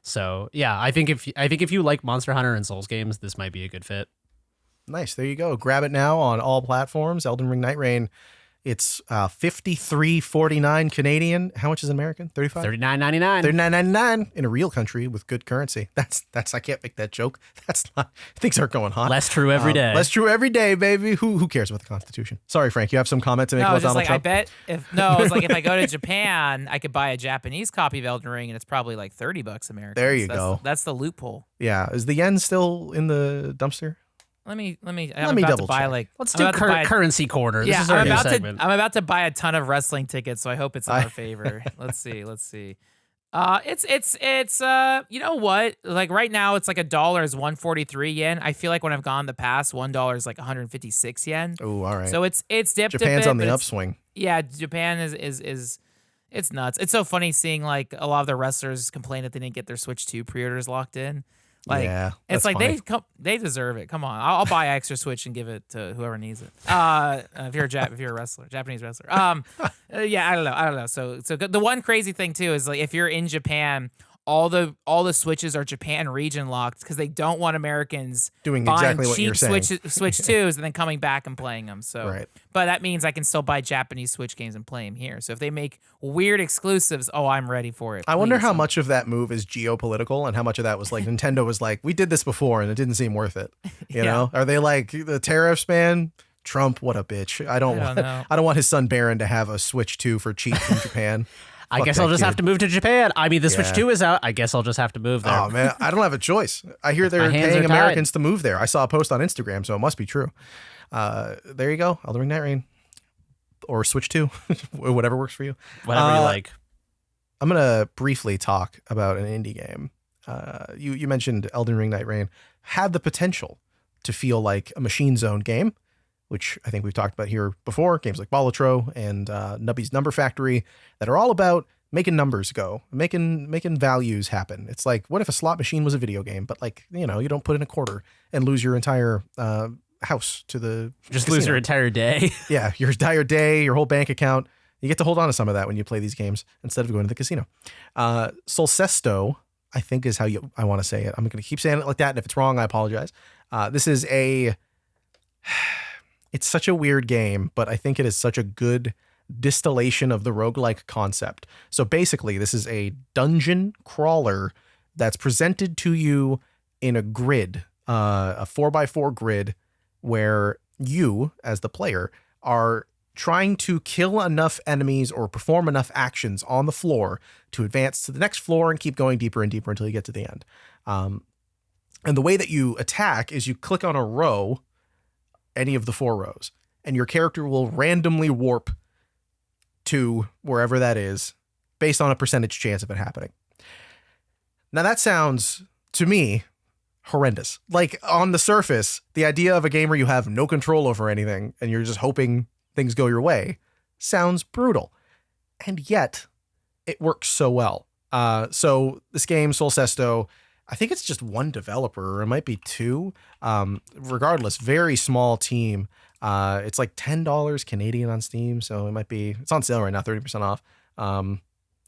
So yeah, I think if you like Monster Hunter and Souls games, this might be a good fit. Nice, there you go. Grab it now on all platforms. Elden Ring Nightreign. It's $53.49 Canadian. How much is American? $35? $39.99. $39.99 in a real country with good currency. That's I can't make that joke. That's not, things aren't going hot. Less true every day. Less true every day, baby. Who cares about the Constitution? Sorry, Frank, you have some comment to make about Donald Trump? If I go to Japan, I could buy a Japanese copy of Elden Ring, and it's probably like $30 American. There you go. That's the loophole. Yeah. Is the yen still in the dumpster? Let me double check. Let's do currency corner. Yeah, this is our new segment. I'm about to buy a ton of wrestling tickets, so I hope it's in our favor. Let's see. It's you know what? Like right now, it's like $1 is 143 yen. I feel like when I've gone the past, $1 is like 156 yen. Oh, all right. So it's dipped. Japan's a bit, on the upswing. Yeah, Japan is it's nuts. It's so funny seeing like a lot of the wrestlers complain that they didn't get their Switch 2 pre-orders locked in. Like, yeah, it's like funny. They deserve it. Come on, I'll buy an extra Switch and give it to whoever needs it. If you're a wrestler, Japanese wrestler. Yeah, I don't know. So the one crazy thing too is like if you're in Japan, all the Switches are Japan region locked because they don't want Americans doing buying exactly what cheap you're saying. Switch 2s and then coming back and playing them. So, right. But that means I can still buy Japanese Switch games and play them here. So if they make weird exclusives, I'm ready for it. I wonder how much of that move is geopolitical and how much of that was like Nintendo was like, we did this before and it didn't seem worth it. You know? Are they like the tariffs, man? Trump, what a bitch. I don't want his son Barron to have a Switch 2 for cheap from Japan. I guess I'll just have to move to Japan. I mean, the Switch 2 is out. I guess I'll just have to move there. Oh, man. I don't have a choice. I hear they're paying Americans to move there. I saw a post on Instagram, so it must be true. There you go. Elden Ring Nightreign. Or Switch 2. Whatever works for you. Whatever you like. I'm going to briefly talk about an indie game. You mentioned Elden Ring Nightreign had the potential to feel like a Machine Zone game, which I think we've talked about here before, games like Balatro and Nubby's Number Factory that are all about making numbers go, making values happen. It's like, what if a slot machine was a video game, but like, you don't put in a quarter and lose your entire house to the just casino. Lose your entire day. Yeah, your entire day, your whole bank account. You get to hold on to some of that when you play these games instead of going to the casino. Cesto, I think is how I want to say it. I'm going to keep saying it like that, and if it's wrong, I apologize. This is it's such a weird game, but I think it is such a good distillation of the roguelike concept. So basically, this is a dungeon crawler that's presented to you in a grid, a 4x4 grid, where you, as the player, are trying to kill enough enemies or perform enough actions on the floor to advance to the next floor and keep going deeper and deeper until you get to the end. And the way that you attack is you click on a row, any of the 4 rows, and your character will randomly warp to wherever that is based on a percentage chance of it happening. Now that sounds, to me, horrendous. Like, on the surface, the idea of a game where you have no control over anything and you're just hoping things go your way sounds brutal. And yet, it works so well. So this game, Cesto, I think it's just one developer, or it might be 2. Regardless, very small team. It's like $10 Canadian on Steam, so it's on sale right now, 30% off. And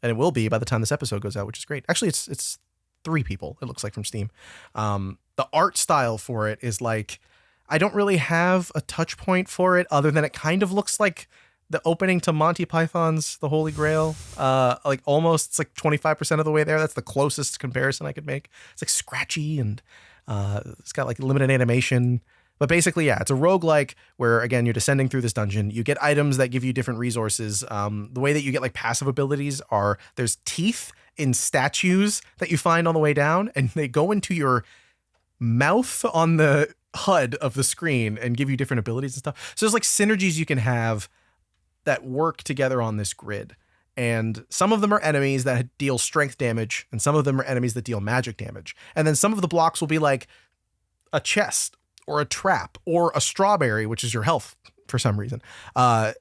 it will be by the time this episode goes out, which is great. Actually, it's 3 people, it looks like, from Steam. The art style for it is like, I don't really have a touch point for it other than it kind of looks like the opening to Monty Python's The Holy Grail. Like almost, it's like 25% of the way there. That's the closest comparison I could make. It's like scratchy and it's got like limited animation. But basically, yeah, it's a roguelike where, again, you're descending through this dungeon. You get items that give you different resources. The way that you get like passive abilities are there's teeth in statues that you find on the way down, and they go into your mouth on the HUD of the screen and give you different abilities and stuff. So there's like synergies you can have that work together on this grid. And some of them are enemies that deal strength damage, and some of them are enemies that deal magic damage. And then some of the blocks will be like a chest or a trap or a strawberry, which is your health for some reason. And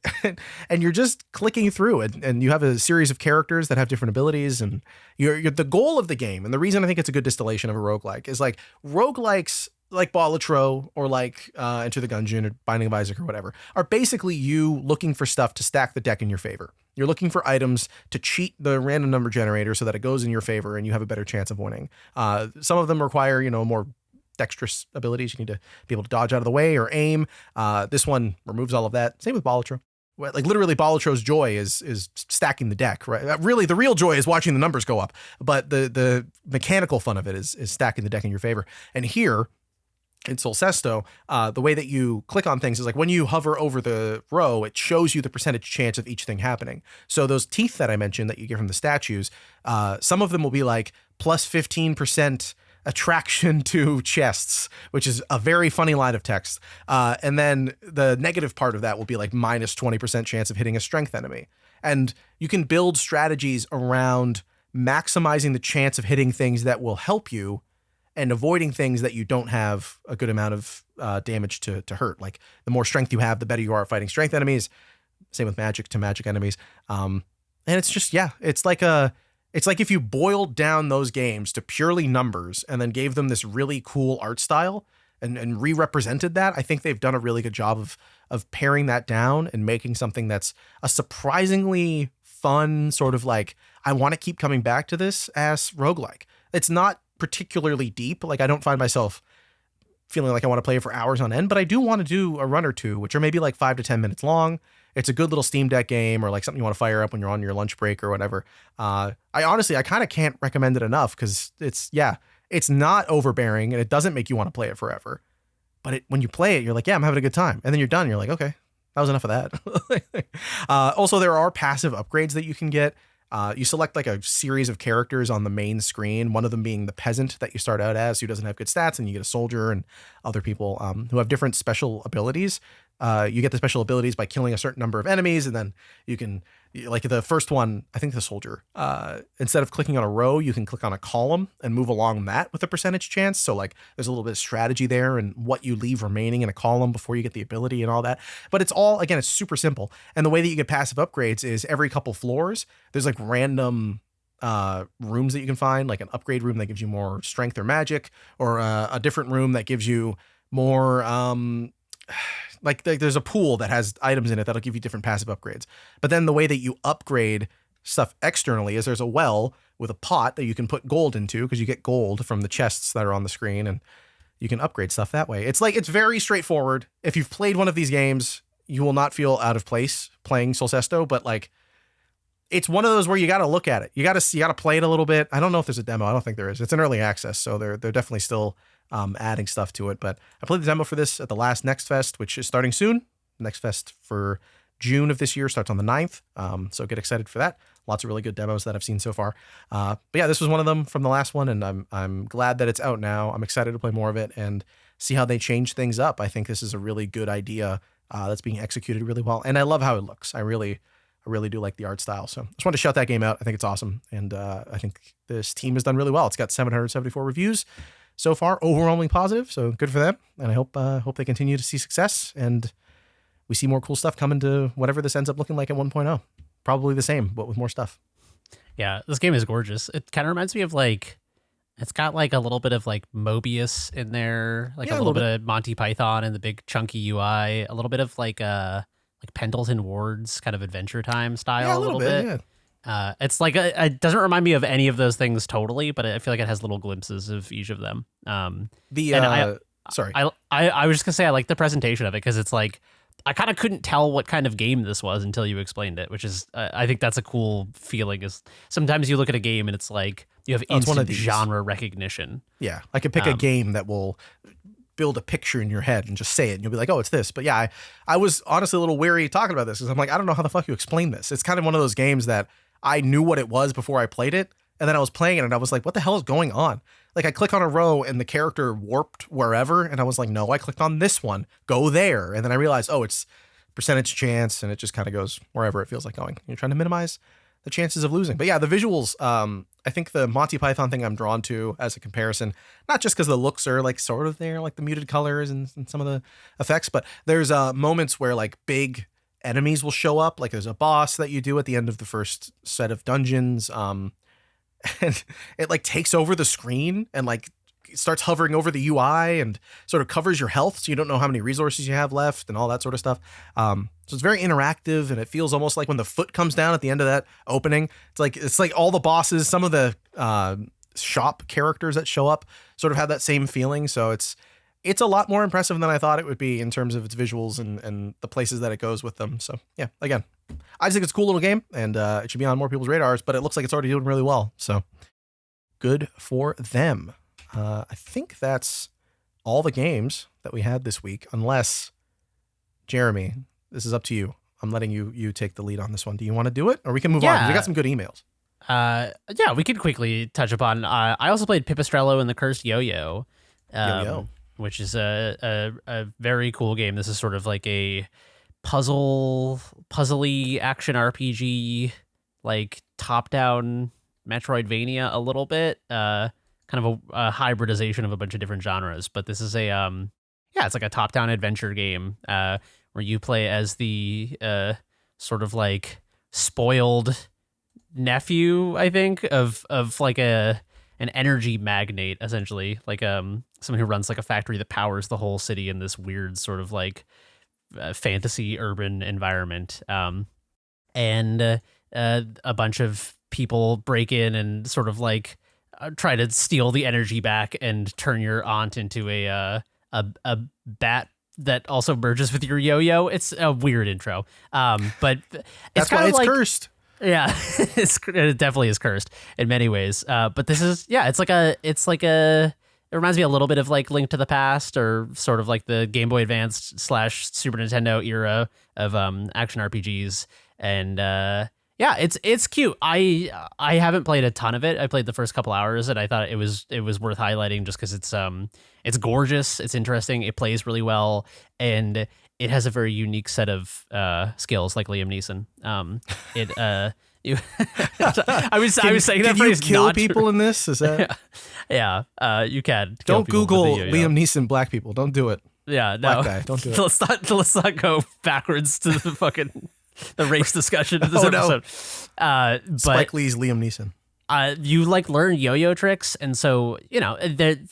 you're just clicking through it, and you have a series of characters that have different abilities, and you're the goal of the game. And the reason I think it's a good distillation of a roguelike is like roguelikes like Balatro or like Enter the Gungeon or Binding of Isaac or whatever are basically you looking for stuff to stack the deck in your favor. You're looking for items to cheat the random number generator so that it goes in your favor and you have a better chance of winning. Some of them require, more dexterous abilities. You need to be able to dodge out of the way or aim. This one removes all of that. Same with Balatro. Like literally Balatro's joy is stacking the deck, right? Really, the real joy is watching the numbers go up, but the mechanical fun of it is stacking the deck in your favor. And here, in Cesto, the way that you click on things is like when you hover over the row, it shows you the percentage chance of each thing happening. So those teeth that I mentioned that you get from the statues, some of them will be like plus 15% attraction to chests, which is a very funny line of text. And then the negative part of that will be like minus 20% chance of hitting a strength enemy. And you can build strategies around maximizing the chance of hitting things that will help you and avoiding things that you don't have a good amount of damage to hurt. Like the more strength you have, the better you are at fighting strength enemies. Same with magic to magic enemies. And it's just, it's like if you boiled down those games to purely numbers and then gave them this really cool art style and re-represented that. I think they've done a really good job of paring that down and making something that's a surprisingly fun sort of like, I want to keep coming back to this as roguelike. It's not particularly deep. Like I don't find myself feeling like I want to play it for hours on end, but I do want to do a run or two, which are maybe like 5 to 10 minutes long. It's a good little Steam Deck game or like something you want to fire up when you're on your lunch break or whatever. I kind of can't recommend it enough because it's not overbearing and it doesn't make you want to play it forever. But when you play it, you're like, I'm having a good time. And then you're done. You're like, okay, that was enough of that. Also, there are passive upgrades that you can get. You select like a series of characters on the main screen, one of them being the peasant that you start out as, who doesn't have good stats, and you get a soldier and other people who have different special abilities. You get the special abilities by killing a certain number of enemies, and then you can, like the first one, I think the soldier, instead of clicking on a row, you can click on a column and move along that with a percentage chance. So like there's a little bit of strategy there and what you leave remaining in a column before you get the ability and all that. But it's all, again, it's super simple. And the way that you get passive upgrades is every couple floors, there's like random rooms that you can find, like an upgrade room that gives you more strength or magic, or a different room that gives you more Like there's a pool that has items in it that'll give you different passive upgrades. But then the way that you upgrade stuff externally is there's a well with a pot that you can put gold into because you get gold from the chests that are on the screen, and you can upgrade stuff that way. It's very straightforward. If you've played one of these games, you will not feel out of place playing Cesto, but like it's one of those where you got to look at it. You got to play it a little bit. I don't know if there's a demo. I don't think there is. It's an early access, so they're definitely still adding stuff to it. But I played the demo for this at the last Next Fest, which is starting soon. Next Fest for June of this year starts on the 9th. So get excited for that. Lots of really good demos that I've seen so far. But yeah, this was one of them from the last one, and I'm glad that it's out now. I'm excited to play more of it and see how they change things up. I think this is a really good idea that's being executed really well, and I love how it looks. I really do like the art style. So I just wanted to shout that game out. I think it's awesome, and I think this team has done really well. It's got 774 reviews so far, overwhelmingly positive. So good for them, and I hope they continue to see success and we see more cool stuff coming to whatever this ends up looking like at 1.0. Probably the same, but with more stuff. Yeah, this game is gorgeous. It kind of reminds me of like, it's got like a little bit of like Mobius in there, like a little bit of Monty Python and the big chunky UI, a little bit of like Pendleton Ward's kind of Adventure Time style, a little bit. Yeah. It's like it doesn't remind me of any of those things totally, but I feel like it has little glimpses of each of them. Sorry, I was just gonna say I like the presentation of it because it's like I kind of couldn't tell what kind of game this was until you explained it, which is I think that's a cool feeling. Is sometimes you look at a game and it's like you have instant genre recognition. Yeah, I could pick a game that will build a picture in your head and just say it and you'll be like, oh, it's this. But yeah, I was honestly a little weary talking about this because I'm like, I don't know how the fuck you explain this. It's kind of one of those games that I knew what it was before I played it, and then I was playing it and I was like, what the hell is going on? Like I click on a row and the character warped wherever, and I was like, no, I clicked on this one, go there. And then I realized, oh, it's percentage chance, and it just kind of goes wherever it feels like going. You're trying to minimize the chances of losing. But yeah, the visuals, I think the Monty Python thing I'm drawn to as a comparison, not just because the looks are like sort of there, like the muted colors and some of the effects, but there's moments where like big enemies will show up. Like there's a boss that you do at the end of the first set of dungeons. And it like takes over the screen and like starts hovering over the UI and sort of covers your health, so you don't know how many resources you have left and all that sort of stuff. So it's very interactive, and it feels almost like when the foot comes down at the end of that opening, it's like all the bosses, some of the shop characters that show up sort of have that same feeling. So it's a lot more impressive than I thought it would be in terms of its visuals and the places that it goes with them. So yeah, again, I just think it's a cool little game, and it should be on more people's radars, but it looks like it's already doing really well. So good for them. I think that's all the games that we had this week, unless, Jeremy, this is up to you. I'm letting you take the lead on this one. Do you want to do it, or we can move on? We got some good emails. Yeah, we could quickly touch upon. I also played Pipistrello and the Cursed Yoyo. Yo-yo. Which is a very cool game. This is sort of like a puzzly action RPG, like top-down Metroidvania a little bit. Kind of a hybridization of a bunch of different genres. But this is it's like a top-down adventure game where you play as the sort of like spoiled nephew, I think, of like an energy magnate, essentially, like someone who runs like a factory that powers the whole city in this weird sort of like fantasy urban environment. And a bunch of people break in and sort of like try to steal the energy back and turn your aunt into a bat that also merges with your yo-yo. It's a weird intro, but that's why it's like, cursed. Yeah, it definitely is cursed in many ways. But this is, it reminds me a little bit of like Link to the Past, or sort of like the Game Boy Advance / Super Nintendo era of action RPGs. And it's cute. I haven't played a ton of it. I played the first couple hours, and I thought it was worth highlighting just because it's gorgeous, it's interesting, it plays really well, and it has a very unique set of skills, like Liam Neeson. I was saying that phrase. Can you kill people in this? Is that? Yeah. You can. Don't Google Liam Neeson black people. Don't do it. Yeah, black no. guy. Don't do it. Let's not go backwards to the fucking the race discussion of this episode. No. Spike Lee's Liam Neeson. You like learn yo-yo tricks, and so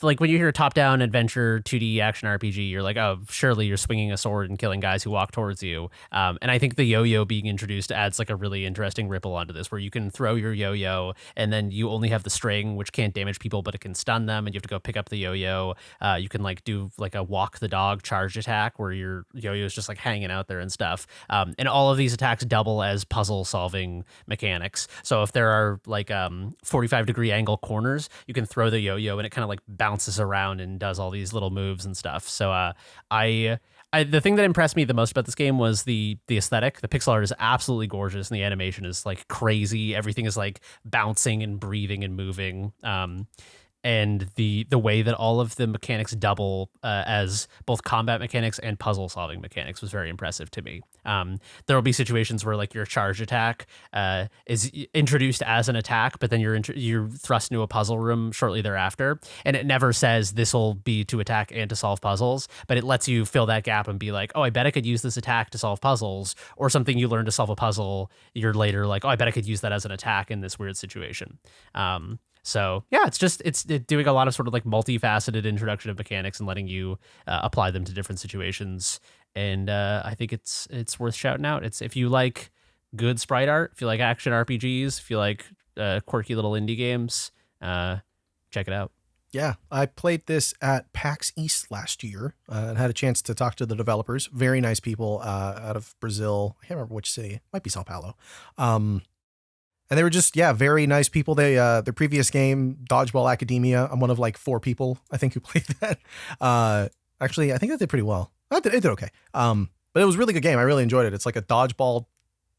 like when you hear a top-down adventure 2D action RPG, you're like, oh, surely you're swinging a sword and killing guys who walk towards you. And I think the yo-yo being introduced adds like a really interesting ripple onto this, where you can throw your yo-yo, and then you only have the string, which can't damage people, but it can stun them, and you have to go pick up the yo-yo. You can like do like a walk the dog charged attack, where your yo-yo is just like hanging out there and stuff. And all of these attacks double as puzzle-solving mechanics. So if there are like 45-degree angle corners, you can throw the yo-yo and it kind of like bounces around and does all these little moves and stuff. So the thing that impressed me the most about this game was the aesthetic. The pixel art is absolutely gorgeous, and the animation is like crazy. Everything is like bouncing and breathing and moving. And the way that all of the mechanics double as both combat mechanics and puzzle solving mechanics was very impressive to me. There will be situations where like your charge attack is introduced as an attack, but then you're thrust into a puzzle room shortly thereafter, and it never says this will be to attack and to solve puzzles, but it lets you fill that gap and be like, oh, I bet I could use this attack to solve puzzles, or something you learn to solve a puzzle, you're later like, oh, I bet I could use that as an attack in this weird situation. So yeah, it's doing a lot of sort of like multifaceted introduction of mechanics and letting you apply them to different situations. And I think it's worth shouting out. It's if you like good sprite art, if you like action RPGs, if you like quirky little indie games, check it out. Yeah, I played this at PAX East last year and had a chance to talk to the developers. Very nice people out of Brazil. I can't remember which city. It might be Sao Paulo. And they were just, very nice people. They, their previous game, Dodgeball Academia, I'm one of like 4 people, I think, who played that. Actually, I think that did pretty well. It did okay. But it was a really good game. I really enjoyed it. It's like a dodgeball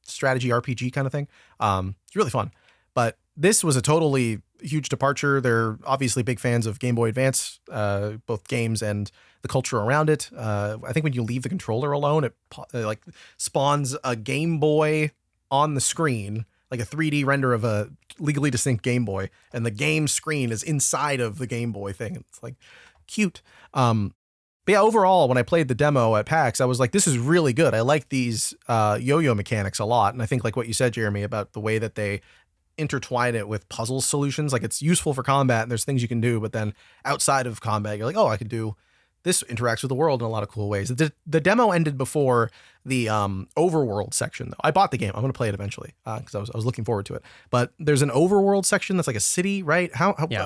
strategy RPG kind of thing. It's really fun. But this was a totally huge departure. They're obviously big fans of Game Boy Advance, both games and the culture around it. I think when you leave the controller alone, it like spawns a Game Boy on the screen, like a 3D render of a legally distinct Game Boy, and the game screen is inside of the Game Boy thing. It's like cute. But yeah, overall, when I played the demo at PAX, I was like, this is really good. I like these yo-yo mechanics a lot. And I think like what you said, Jeremy, about the way that they intertwine it with puzzle solutions, like it's useful for combat and there's things you can do, but then outside of combat, you're like, oh, I could do this, interacts with the world in a lot of cool ways. The demo ended before the overworld section, though. I bought the game. I'm going to play it eventually because I was looking forward to it. But there's an overworld section that's like a city, right?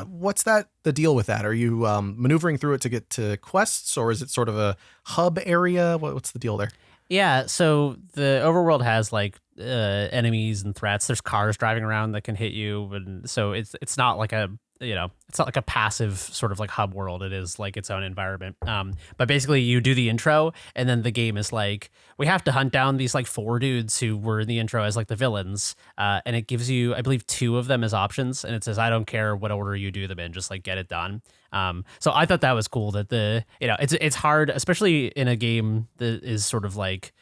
What's the deal with that? Are you maneuvering through it to get to quests, or is it sort of a hub area? What's the deal there? Yeah, so the overworld has like enemies and threats. There's cars driving around that can hit you, and so it's not like it's not like a passive sort of like hub world. It is like its own environment. But basically you do the intro, and then the game is like, we have to hunt down these like 4 dudes who were in the intro as like the villains. And it gives you, I believe, 2 of them as options. And it says, I don't care what order you do them in, just like get it done. So I thought that was cool that it's hard, especially in a game that is sort of like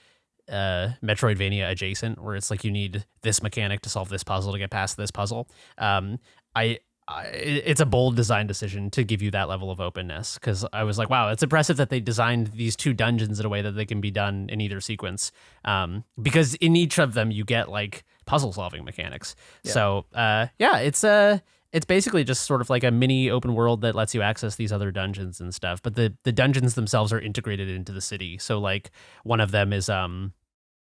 Metroidvania adjacent, where it's like you need this mechanic to solve this puzzle to get past this puzzle. It's a bold design decision to give you that level of openness, because I was like, wow, it's impressive that they designed these 2 dungeons in a way that they can be done in either sequence, because in each of them you get like puzzle solving mechanics. Yeah. So it's basically just sort of like a mini open world that lets you access these other dungeons and stuff, but the dungeons themselves are integrated into the city. So like one of them is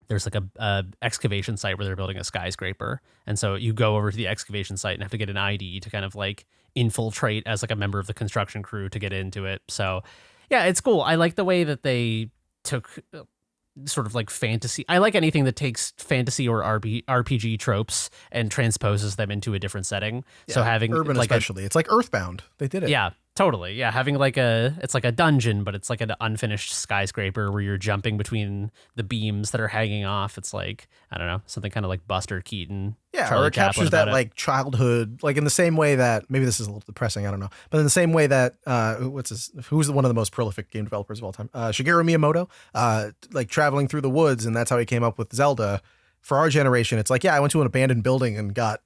there's like a excavation site where they're building a skyscraper. And so you go over to the excavation site and have to get an ID to kind of like infiltrate as like a member of the construction crew to get into it. So yeah, it's cool. I like the way that they took sort of like fantasy. I like anything that takes fantasy or RPG tropes and transposes them into a different setting. Yeah, so having urban, like especially, it's like Earthbound. They did it. Yeah, totally. Yeah, having like it's like a dungeon, but it's like an unfinished skyscraper where you're jumping between the beams that are hanging off. It's like, I don't know, something kind of like Buster Keaton. Yeah, Charlie or it captures that like childhood, like in the same way that, maybe this is a little depressing, I don't know, but in the same way that who's one of the most prolific game developers of all time, Shigeru Miyamoto, like traveling through the woods, and that's how he came up with Zelda. For our generation, it's like, yeah, I went to an abandoned building and got,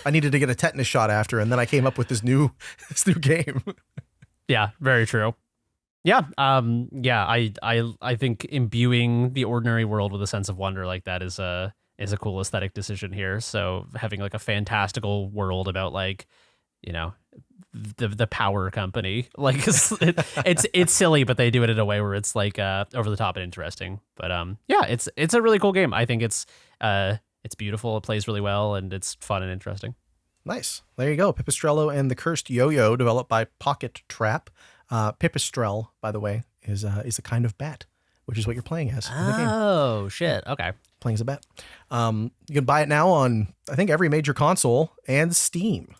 I needed to get a tetanus shot after, and then I came up with this new game. Yeah, very true. Yeah, I think imbuing the ordinary world with a sense of wonder like that is is a cool aesthetic decision here. So having like a fantastical world about like, you know, the power company, like it's silly, but they do it in a way where it's like over the top and interesting. But yeah, it's a really cool game. I think it's beautiful. It plays really well, and it's fun and interesting. Nice. There you go. Pipistrello and the Cursed Yoyo, developed by Pocket Trap. Pipistrel, by the way, is a kind of bat, which is what you're playing as in the game. Oh shit! Okay, playing as a bat. You can buy it now on I think every major console and Steam.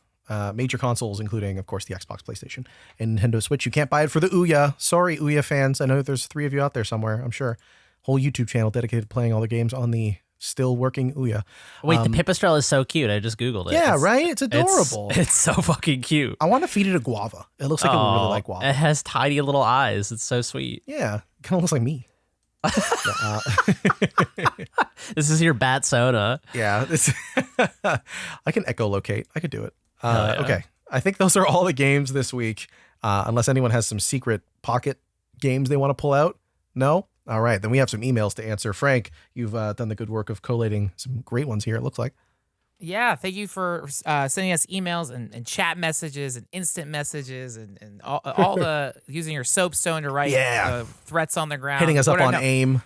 Major consoles, including, of course, the Xbox, PlayStation, and Nintendo Switch. You can't buy it for the Ouya. Sorry, Ouya fans. I know there's 3 of you out there somewhere, I'm sure. Whole YouTube channel dedicated to playing all the games on the still working Ouya. Wait, the Pipistrel is so cute. I just Googled it. Yeah, right? It's adorable. It's so fucking cute. I want to feed it a guava. It looks like it would really like guava. It has tiny little eyes. It's so sweet. Yeah, it kind of looks like me. This is your bat soda. Yeah, I can echolocate. I could do it. Yeah. Okay, I think those are all the games this week. Unless anyone has some secret pocket games they want to pull out. No? All right, then we have some emails to answer. Frank, you've done the good work of collating some great ones here, it looks like. Yeah, thank you for sending us emails and chat messages and instant messages and all the using your soapstone to write threats on the ground. Hitting us up on AIM.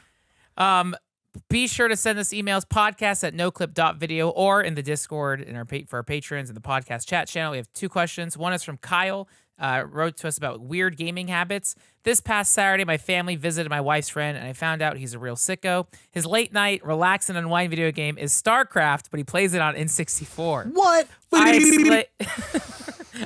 Be sure to send us emails, podcast@noclip.video, or in the Discord for our patrons in the podcast chat channel. We have 2 questions. One is from Kyle. Wrote to us about weird gaming habits. This past Saturday, my family visited my wife's friend, and I found out he's a real sicko. His late night, relax and unwind video game is StarCraft, but he plays it on N64. What?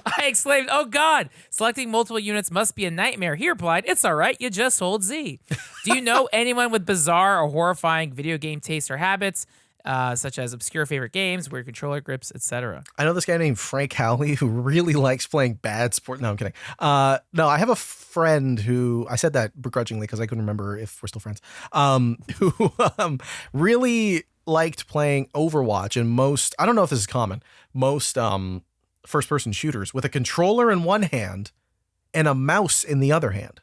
I exclaimed, "Oh God! Selecting multiple units must be a nightmare." He replied, "It's all right. You just hold Z." Do you know anyone with bizarre or horrifying video game tastes or habits? Such as obscure favorite games, weird controller grips, etc. I know this guy named Frank Howley who really likes playing bad sport. No, I'm kidding. No, I have a friend who, I said that begrudgingly because I couldn't remember if we're still friends, who really liked playing Overwatch and most, I don't know if this is common, most first-person shooters with a controller in one hand and a mouse in the other hand.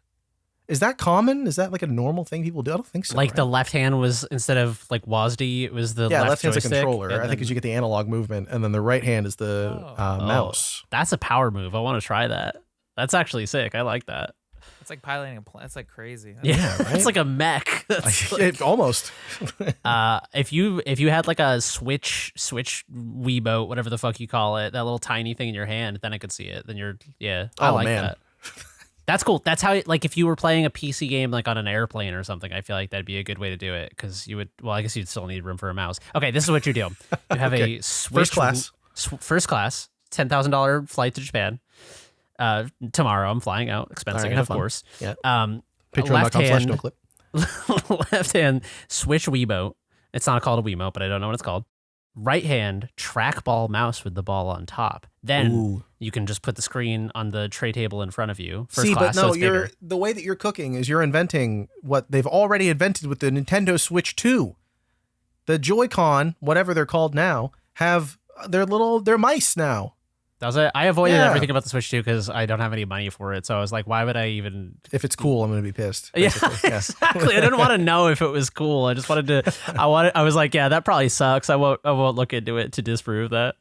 Is that common? Is that like a normal thing people do? I don't think so. Like the left hand was, instead of like WASD, it was the left hand's joystick, a controller. I think because you get the analog movement, and then the right hand is the mouse. That's a power move. I want to try that. That's actually sick. I like that. It's like piloting a plane. That's like crazy. Yeah, right? It's like a mech. Like, almost. If you had like a Switch Wiimote, whatever the fuck you call it, that little tiny thing in your hand, then I could see it. Then I like that. That's cool. That's how, like, if you were playing a PC game, like on an airplane or something, I feel like that'd be a good way to do it because you would, well, I guess you'd still need room for a mouse. Okay, this is what you do. You have a Switch. First class, $10,000 flight to Japan. Tomorrow I'm flying out, expensing it, of course. Yeah. Patreon.com/noclip. Left hand Switch Wiimote. It's not called a Wiimote, but I don't know what it's called. Right hand trackball mouse with the ball on top. Then you can just put the screen on the tray table in front of you. First class, but no, so the way that you're cooking is you're inventing what they've already invented with the Nintendo Switch 2. The Joy-Con, whatever they're called now, have they're mice now. Does it? I avoided everything about the Switch 2 because I don't have any money for it. So I was like, why would I even? If it's cool, I'm going to be pissed. Yeah, exactly. I didn't want to know if it was cool. I just wanted to. I was like, yeah, that probably sucks. I won't look into it to disprove that.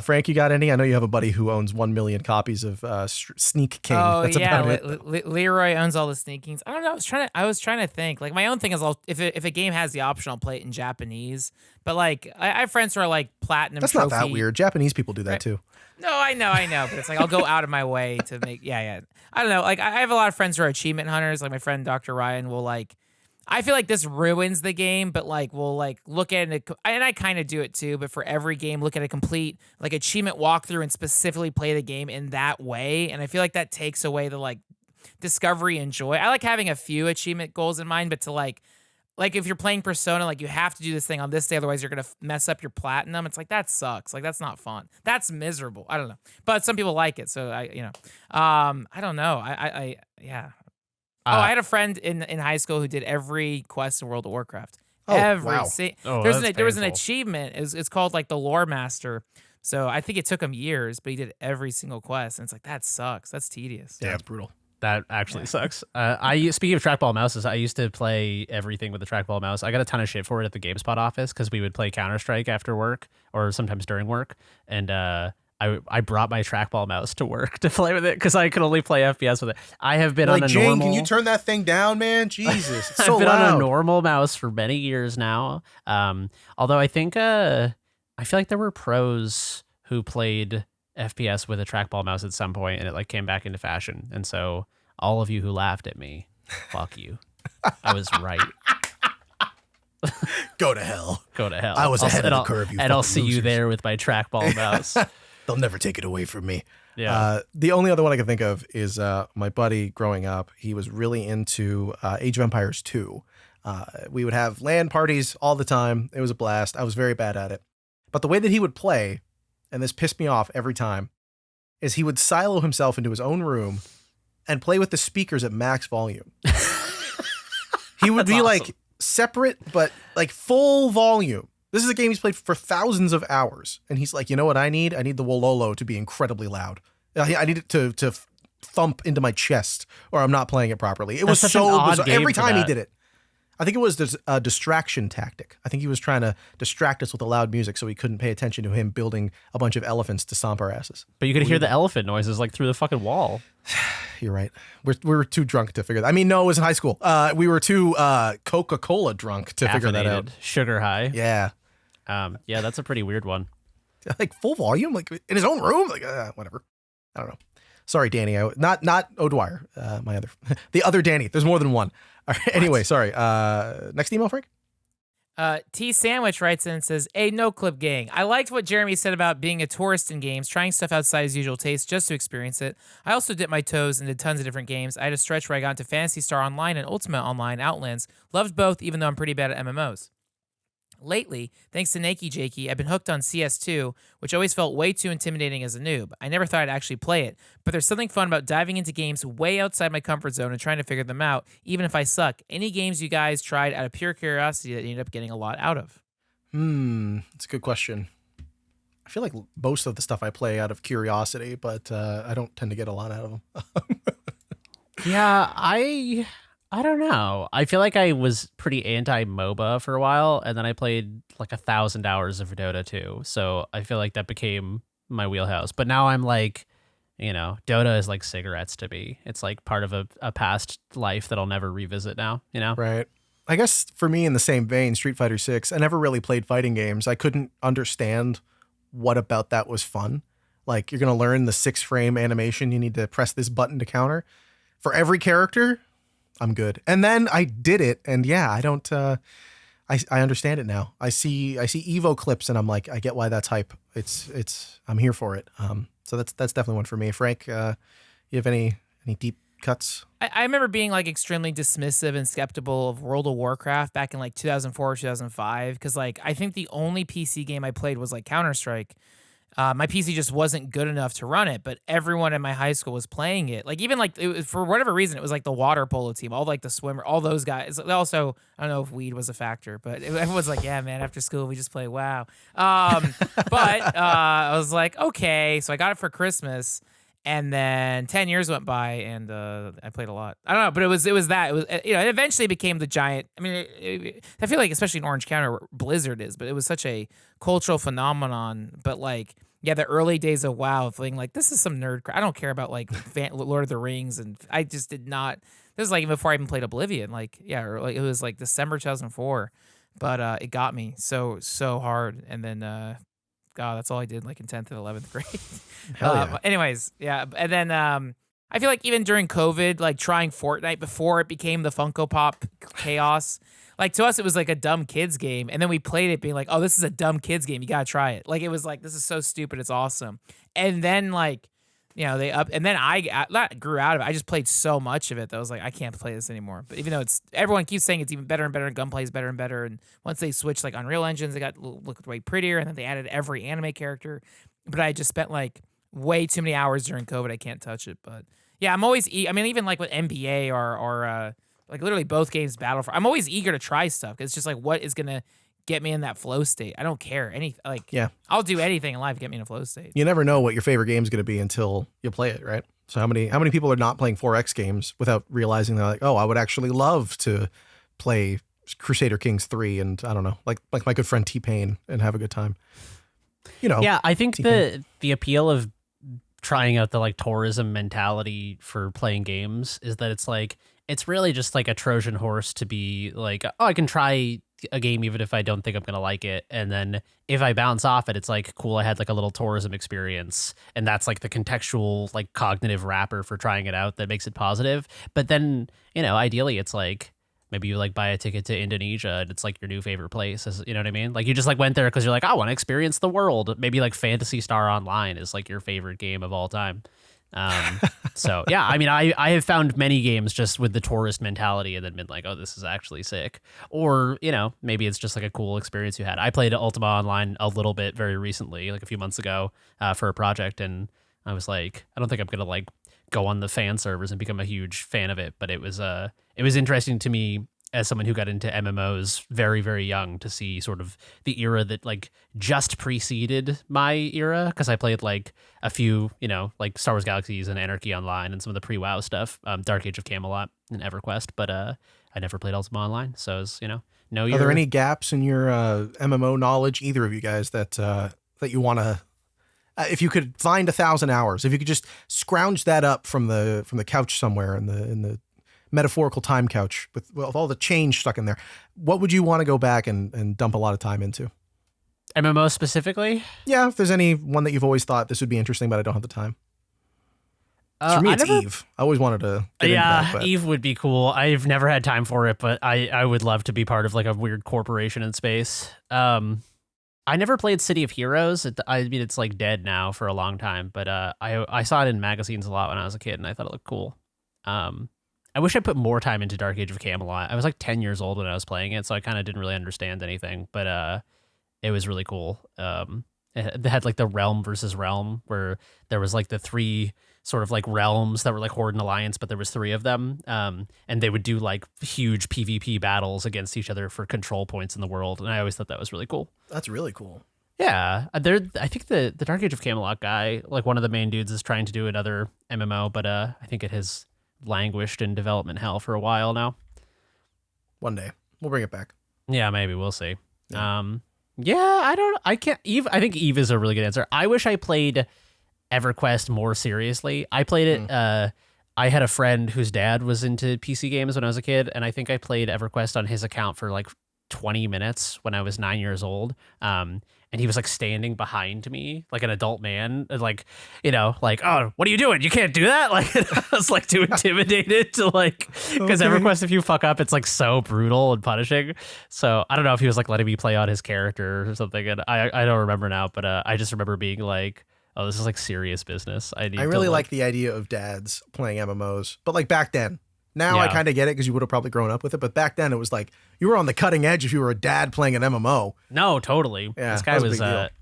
Frank, you got any? I know you have a buddy who owns 1 million copies of Sneak King. Oh, that's yeah, about it. Leroy owns all the Sneak Kings. I don't know. I was trying to think. Like, my own thing is, if a game has the option, I'll play it in Japanese. But like, I have friends who are like platinum. That's trophy. not that weird. Japanese people do that too. No, I know. But it's like I'll go out of my way to make. Yeah. I don't know. Like, I have a lot of friends who are achievement hunters. Like my friend Dr. Ryan will like. I feel like this ruins the game, but like we'll like look at it, and I kind of do it too. But for every game, look at a complete like achievement walkthrough and specifically play the game in that way. And I feel like that takes away the like discovery and joy. I like having a few achievement goals in mind, but to like if you're playing Persona, like you have to do this thing on this day, otherwise you're gonna mess up your platinum. It's like that sucks. Like that's not fun. That's miserable. I don't know, but some people like it, so I don't know. Yeah. I had a friend in high school who did every quest in World of Warcraft. There was an achievement. It's called like the Lore Master. So I think it took him years, but he did every single quest. And it's like, that sucks. That's tedious. Yeah, it's brutal. That actually sucks. Speaking of trackball mouses, I used to play everything with the trackball mouse. I got a ton of shit for it at the GameSpot office because we would play Counter-Strike after work or sometimes during work. And I brought my trackball mouse to work to play with it because I could only play FPS with it. I have been on a Jane, normal... can you turn that thing down, man? Jesus, it's I've so been loud. on a normal mouse for many years now. Although I think I feel like there were pros who played FPS with a trackball mouse at some point, and it like came back into fashion. And so all of you who laughed at me, fuck you. I was right. Go to hell. Go to hell. I was ahead of the curve, you and I'll fucking see you losers. there with my trackball mouse. They'll never take it away from me. Yeah. The only other one I can think of is my buddy growing up. He was really into Age of Empires 2. We would have LAN parties all the time. It was a blast. I was very bad at it. But the way that he would play, and this pissed me off every time, is he would silo himself into his own room and play with the speakers at max volume. He would be awesome. like separate, but like full volume. This is a game he's played for thousands of hours. And he's like, you know what I need? I need the Wololo to be incredibly loud. I need it to thump into my chest or I'm not playing it properly. It was That's such so an odd bizarre. game Every for time he that. did it. I think it was this distraction tactic. I think he was trying to distract us with the loud music so we couldn't pay attention to him building a bunch of elephants to stomp our asses. But you could hear the elephant noises like through the fucking wall. You're right. We were too drunk to figure that. I mean, no, it was in high school. We were too Coca-Cola drunk to figure that out. Caffeinated, sugar high. Yeah. Yeah, that's a pretty weird one. Like full volume, like in his own room, like whatever. I don't know. Sorry, Danny. Not O'Dwyer. My other, the other Danny. There's more than one. All right, anyway, sorry. Next email, Frank. T Sandwich writes in and says, "Hey, Noclip gang. I liked what Jeremy said about being a tourist in games, trying stuff outside his usual taste just to experience it. I also dipped my toes into tons of different games. I had a stretch where I got into Phantasy Star Online and Ultimate Online Outlands. Loved both, even though I'm pretty bad at MMOs. Lately, thanks to Nakey Jakey, I've been hooked on CS2, which always felt way too intimidating as a noob. I never thought I'd actually play it, but there's something fun about diving into games way outside my comfort zone and trying to figure them out, even if I suck. Any games you guys tried out of pure curiosity that you ended up getting a lot out of?" That's a good question. I feel like most of the stuff I play out of curiosity, but I don't tend to get a lot out of them. Yeah, I don't know. I feel like I was pretty anti-MOBA for a while, and then I played like 1,000 hours of Dota 2. So I feel like that became my wheelhouse. But now I'm like, Dota is like cigarettes to me. It's like part of a past life that I'll never revisit now, Right. I guess for me, in the same vein, Street Fighter 6, I never really played fighting games. I couldn't understand what about that was fun. Like, you're going to learn the 6-frame animation. You need to press this button to counter. For every character, I'm good. And then I did it, and yeah, I don't. I understand it now. I see Evo clips, and I'm like, I get why that's hype. It's. I'm here for it. So that's definitely one for me. Frank, you have any deep cuts? I remember being like extremely dismissive and skeptical of World of Warcraft back in like 2004 or 2005 because like I think the only PC game I played was like Counter-Strike. My PC just wasn't good enough to run it, but everyone in my high school was playing it. Like even like it was, for whatever reason, it was like the water polo team, all like the swimmer, all those guys. Also, I don't know if weed was a factor, but everyone's like, yeah, man, after school we just play WoW. But I was like, okay, so I got it for Christmas. And then 10 years went by, and I played a lot. I don't know, but it was that. It was it eventually became the giant. I mean, I feel like especially in Orange County where Blizzard is, but it was such a cultural phenomenon. But like, yeah, the early days of WoW, feeling like this is some nerd crap. I don't care about like Lord of the Rings, and I just did not. This is like even before I even played Oblivion. Like, yeah, or like it was like December 2004, but it got me so hard, and then. God, that's all I did like in 10th and 11th grade. Hell yeah. Anyways, yeah. And then I feel like even during COVID, like trying Fortnite before it became the Funko Pop chaos, like to us, it was like a dumb kids game. And then we played it being like, oh, this is a dumb kids game. You got to try it. Like, it was like, this is so stupid. It's awesome. And then like, and then I grew out of it. I just played so much of it that I was like, I can't play this anymore. But even though everyone keeps saying it's even better and better, and gunplay is better and better. And once they switched like Unreal Engines, it looked way prettier. And then they added every anime character. But I just spent like way too many hours during COVID. I can't touch it. But yeah, I'm always, even like with NBA or like literally both games Battlefront, I'm always eager to try stuff. Cause it's just like, what is going to get me in that flow state? I don't care. Yeah. I'll do anything in life to get me in a flow state. You never know what your favorite game is going to be until you play it, right? So how many people are not playing 4X games without realizing they're like, oh, I would actually love to play Crusader Kings 3 and I don't know, like my good friend T-Pain and have a good time. Yeah, I think T-Pain. the appeal of trying out the like tourism mentality for playing games is that it's really just like a Trojan horse to be like, oh, I can try a game even if I don't think I'm gonna like it, and then if I bounce off it, it's like, cool, I had like a little tourism experience, and that's like the contextual like cognitive wrapper for trying it out that makes it positive. But then ideally it's like maybe you like buy a ticket to Indonesia and it's like your new favorite place. You know what I mean? Like you just like went there because you're like, I want to experience the world. Maybe like Phantasy Star Online is like your favorite game of all time. So yeah, I mean, I have found many games just with the tourist mentality and then been like, oh, this is actually sick. Or, maybe it's just like a cool experience you had. I played Ultima Online a little bit very recently, like a few months ago, for a project. And I was like, I don't think I'm going to like go on the fan servers and become a huge fan of it. But it was interesting to me as someone who got into MMOs very, very young to see sort of the era that like just preceded my era. Because I played like a few, like Star Wars Galaxies and Anarchy Online and some of the pre-WoW stuff, Dark Age of Camelot and EverQuest. But I never played Ultima Online. So it was, no year. Are there any gaps in your MMO knowledge, either of you guys, that you want to, if you could find 1,000 hours, if you could just scrounge that up from the couch somewhere in the metaphorical time couch with all the change stuck in there, what would you want to go back and dump a lot of time into? MMO specifically? Yeah, if there's any one that you've always thought this would be interesting, but I don't have the time. For me, it's Eve. I always wanted to get into that, but Eve would be cool. I've never had time for it, but I would love to be part of like a weird corporation in space. I never played City of Heroes. I mean, it's like dead now for a long time, but I saw it in magazines a lot when I was a kid, and I thought it looked cool. I wish I put more time into Dark Age of Camelot. I was like 10 years old when I was playing it, so I kind of didn't really understand anything, but it was really cool. They had like the realm versus realm, where there was like the three sort of like realms that were like Horde and Alliance, but there was three of them. And they would do like huge PvP battles against each other for control points in the world. And I always thought that was really cool. That's really cool. Yeah. I think the Dark Age of Camelot guy, like one of the main dudes, is trying to do another MMO, but I think it has languished in development hell for a while now. One day we'll bring it back. Yeah, maybe we'll see. Yeah. I can't. Eve. I think Eve is a really good answer. I wish I played EverQuest more seriously. I played it. I had a friend whose dad was into PC games when I was a kid, and I think I played EverQuest on his account for like 20 minutes when I was 9 years old. And he was like standing behind me like an adult man, like, like, oh, what are you doing? You can't do that. Like, I was like too intimidated to like, because EverQuest, if you fuck up, it's like so brutal and punishing. So I don't know if he was like letting me play on his character or something. And I don't remember now, but I just remember being like, oh, this is like serious business. I really like the idea of dads playing MMOs, but like back then. Now I kind of get it because you would have probably grown up with it, but back then it was like you were on the cutting edge if you were a dad playing an MMO. No, totally. Yeah, this guy was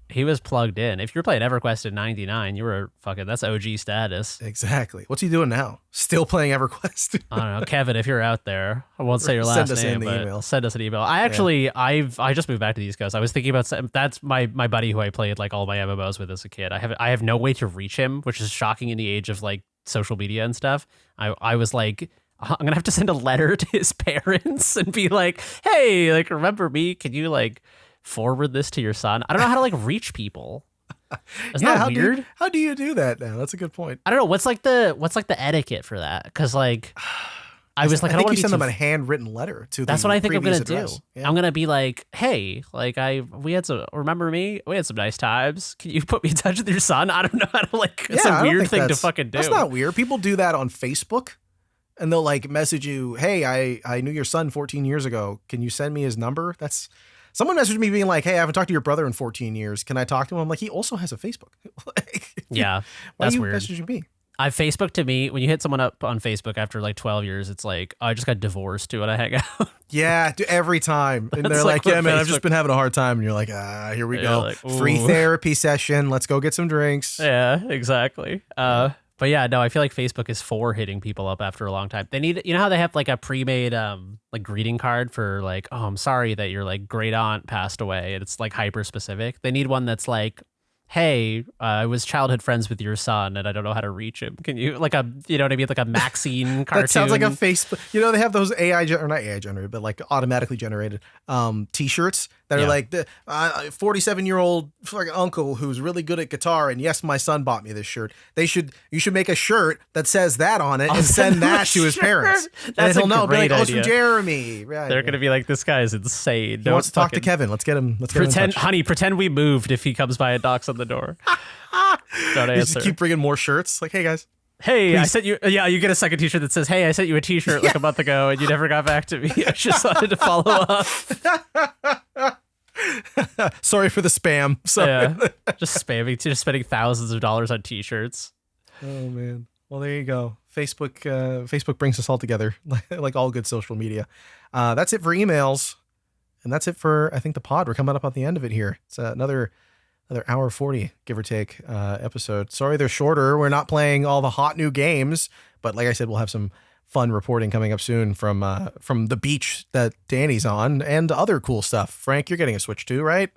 he was plugged in. If you were playing EverQuest in '99, you were that's OG status. Exactly. What's he doing now? Still playing EverQuest? I don't know, Kevin. If you're out there, I won't say your last name, but send us an email. I just moved back to the East Coast. I was thinking about that's my buddy who I played like all my MMOs with as a kid. I have no way to reach him, which is shocking in the age of like social media and stuff. I was like, I'm going to have to send a letter to his parents and be like, hey, like, remember me? Can you like forward this to your son? I don't know how to like reach people. Isn't that weird? How do you do that now? That's a good point. I don't know. What's like the etiquette for that? Cause like, I was like, I think you send them a handwritten letter to that's what I think I'm going to do. Yeah. I'm going to be like, hey, like remember me? We had some nice times. Can you put me in touch with your son? I don't know how to like, it's a weird thing to fucking do. That's not weird. People do that on Facebook. And they'll like message you, hey, I knew your son 14 years ago. Can you send me his number? Someone messaged me being like, hey, I haven't talked to your brother in 14 years. Can I talk to him? I'm like, he also has a Facebook. Yeah, that's weird. Why are you messaging me? Facebook to me, when you hit someone up on Facebook after like 12 years, it's like, oh, I just got divorced. Do you want to hang out? Yeah, every time. And they're like, yeah, man, I've just been having a hard time. And you're like, here we go. Like, free therapy session. Let's go get some drinks. Yeah, exactly. But yeah, no, I feel like Facebook is for hitting people up after a long time. They need, how they have like a pre-made like greeting card for like, oh, I'm sorry that your like great aunt passed away, and it's like hyper specific. They need one that's like, hey, I was childhood friends with your son and I don't know how to reach him. Can you like you know what I mean? Like a Maxine cartoon. That sounds like a Facebook. They have those or not AI generated, but like automatically generated t-shirts that are like the 47-year-old fucking uncle who's really good at guitar. And yes, my son bought me this shirt. You should make a shirt that says that on it and send that to his parents. That's and he'll know. Be like, idea. it's from Jeremy. Right, They're going to be like, this guy is insane. He wants to talk to Kevin. Let's get him. Pretend we moved if he comes by and knocks on the door. Don't answer. Just keep bringing more shirts. Like, hey guys. Hey, please. I sent you. Yeah, you get a second T-shirt that says, "Hey, I sent you a T-shirt like a month ago, and you never got back to me. I just wanted to follow up." Sorry for the spam. Sorry. Yeah, just spamming, just spending thousands of dollars on T-shirts. Oh man. Well, there you go. Facebook brings us all together, like all good social media. That's it for emails, and that's it for I think the pod. We're coming up on the end of it here. It's another hour 40, give or take, episode. Sorry they're shorter. We're not playing all the hot new games, but like I said, we'll have some fun reporting coming up soon from the beach that Danny's on and other cool stuff. Frank, you're getting a Switch too, right?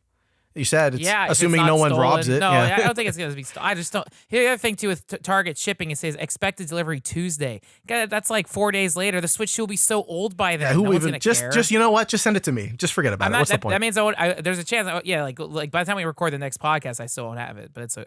You said it's assuming no one robs it. No, yeah. I don't think it's going to be stolen. I just don't. Here's the other thing, too, with Target shipping, it says expected delivery Tuesday. God, that's like 4 days later. The Switch 2 will be so old by then. Who no one's even gonna care. just you know what? Just send it to me. Just forget about it. What's the point? That means there's a chance. Like by the time we record the next podcast, I still won't have it. But I just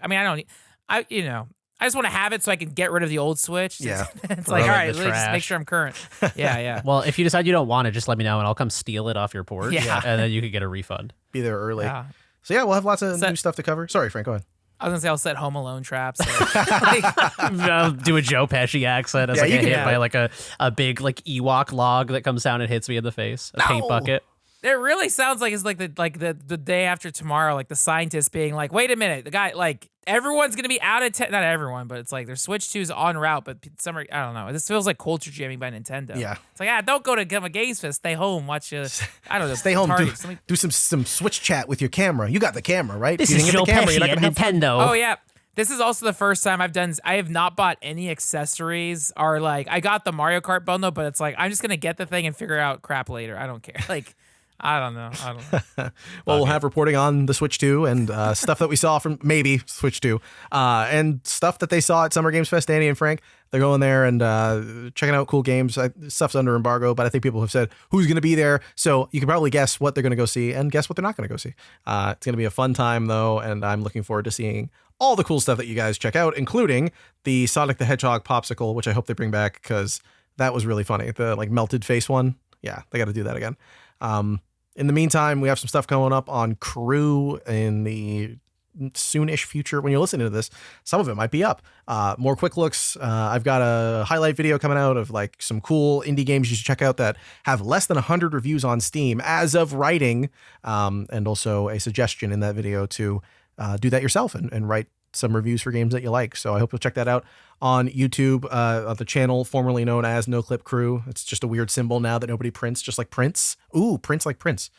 want to have it so I can get rid of the old Switch. Yeah. It's like, all right, let's just make sure I'm current. Yeah. Well, if you decide you don't want it, just let me know and I'll come steal it off your porch. Yeah. And then you could get a refund. Be there early. Yeah. So yeah, we'll have lots of new stuff to cover. Sorry, Frank, go ahead. I was gonna say I'll set Home Alone traps. I'll do a Joe Pesci accent as I get hit by like a big like Ewok log that comes down and hits me in the face. A paint bucket. It really sounds like it's like the day after tomorrow, like the scientists being like, wait a minute, the guy, like everyone's gonna be out of not everyone, but it's like their Switch 2's en route, but some are, I don't know. This feels like culture jamming by Nintendo. Yeah. It's like, don't go to a Games Fest, stay home, watch I don't know. Stay home, do some Switch chat with your camera. You got the camera, right? This is Joe Pesci at Nintendo. Oh yeah. This is also the first time I have not bought any accessories or like I got the Mario Kart bundle, but it's like I'm just gonna get the thing and figure out crap later. I don't care. Like I don't know. Well, we'll have reporting on the Switch 2 and stuff that we saw from maybe Switch 2 and stuff that they saw at Summer Games Fest. Danny and Frank, they're going there and checking out cool games. Stuff's under embargo, but I think people have said who's going to be there. So you can probably guess what they're going to go see and guess what they're not going to go see. It's going to be a fun time, though, and I'm looking forward to seeing all the cool stuff that you guys check out, including the Sonic the Hedgehog popsicle, which I hope they bring back because that was really funny. The like melted face one. Yeah, they got to do that again. In the meantime, we have some stuff going up on Crew in the soonish future. When you're listening to this, some of it might be up. More quick looks. I've got a highlight video coming out of like some cool indie games you should check out that have less than 100 reviews on Steam as of writing, and also a suggestion in that video to do that yourself and write some reviews for games that you like. So I hope you'll check that out on YouTube, on the channel formerly known as Noclip Crew. It's just a weird symbol now that nobody prints, just like Prince. Ooh, Prince like Prince.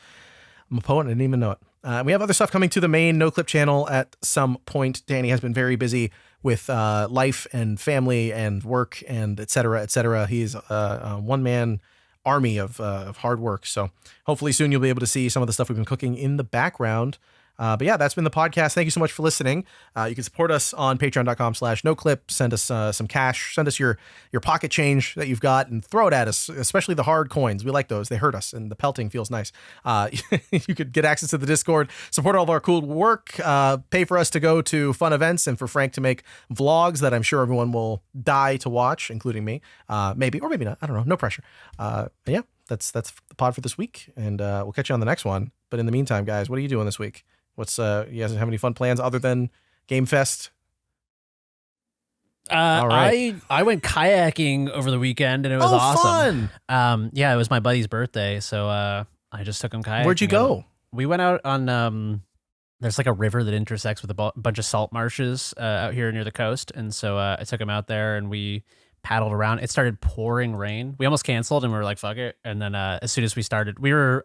I'm a poet and I didn't even know it. We have other stuff coming to the main Noclip channel at some point. Danny has been very busy with life and family and work and et cetera, et cetera. He's a one-man army of hard work. So hopefully soon you'll be able to see some of the stuff we've been cooking in the background. But yeah, that's been the podcast. Thank you so much for listening. You can support us on patreon.com/noclip. Send us some cash. Send us your pocket change that you've got and throw it at us, especially the hard coins. We like those. They hurt us and the pelting feels nice. You could get access to the Discord, support all of our cool work, pay for us to go to fun events and for Frank to make vlogs that I'm sure everyone will die to watch, including me. Maybe, or maybe not. I don't know. No pressure. But yeah, that's the pod for this week. And we'll catch you on the next one. But in the meantime, guys, what are you doing this week? What's you guys have any fun plans other than Game Fest? All right. I went kayaking over the weekend and it was awesome. Fun. Yeah, it was my buddy's birthday, so I just took him kayaking. Where'd you go? We went out on there's like a river that intersects with a bunch of salt marshes out here near the coast, and so I took him out there and we paddled around. It started pouring rain. We almost canceled and we were like, fuck it. And then as soon as we started,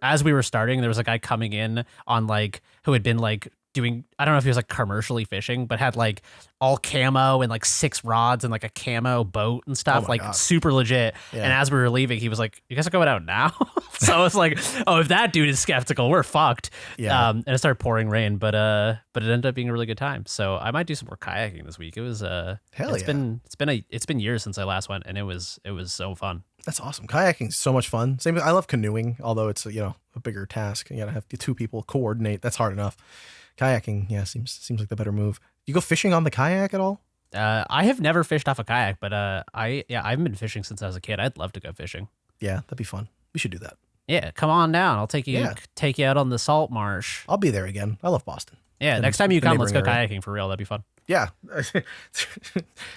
as we were starting, there was a guy coming in on like, who had been like doing, I don't know if he was like commercially fishing, but had like all camo and like 6 rods and like a camo boat and stuff, like God. super legit. Yeah. And as we were leaving, he was like, "You guys are going out now?" So I was like, "Oh, if that dude is skeptical, we're fucked." Yeah. And it started pouring rain, but it ended up being a really good time. So I might do some more kayaking this week. It was it's been years since I last went, and it was so fun. That's awesome. Kayaking's so much fun. Same. I love canoeing, although it's a bigger task. You gotta have 2 people coordinate. That's hard enough. Kayaking, yeah, seems like the better move. You go fishing on the kayak at all? I have never fished off a kayak, but I haven't been fishing since I was a kid. I'd love to go fishing. Yeah, that'd be fun. We should do that. Yeah, come on down. I'll take you out on the salt marsh. I'll be there again. I love Boston. Yeah, And next time you the come, let's go neighboring area. kayaking for real. That'd be fun. Yeah.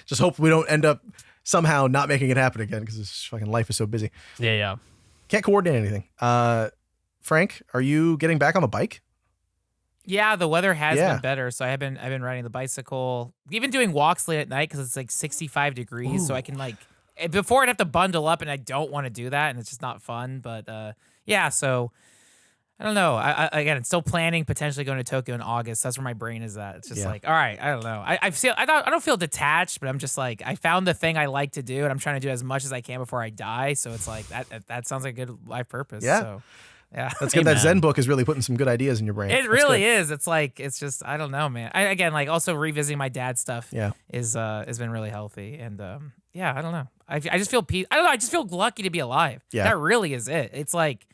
Just hope we don't end up somehow not making it happen again because this fucking life is so busy. Yeah. Can't coordinate anything. Frank, are you getting back on the bike? Yeah, the weather has Yeah. been better, so I've been riding the bicycle, even doing walks late at night because it's like 65 degrees, so I can like before I'd have to bundle up, and I don't want to do that, and it's just not fun. But yeah, so I don't know. I again, still planning potentially going to Tokyo in August. That's where my brain is at. It's just like, all right, I don't know. I don't feel detached, but I'm just like, I found the thing I like to do, and I'm trying to do as much as I can before I die. So it's like that sounds like a good life purpose. Yeah. So. Yeah, That's good. Amen. That Zen book is really putting some good ideas in your brain. it That's really good. is. It's like it's just I don't know, man. Again, like also revisiting my dad's stuff. Yeah. is has been really healthy, and yeah, I don't know. I just feel peace. I don't know. I just feel lucky to be alive. Yeah. That really is it. It's like,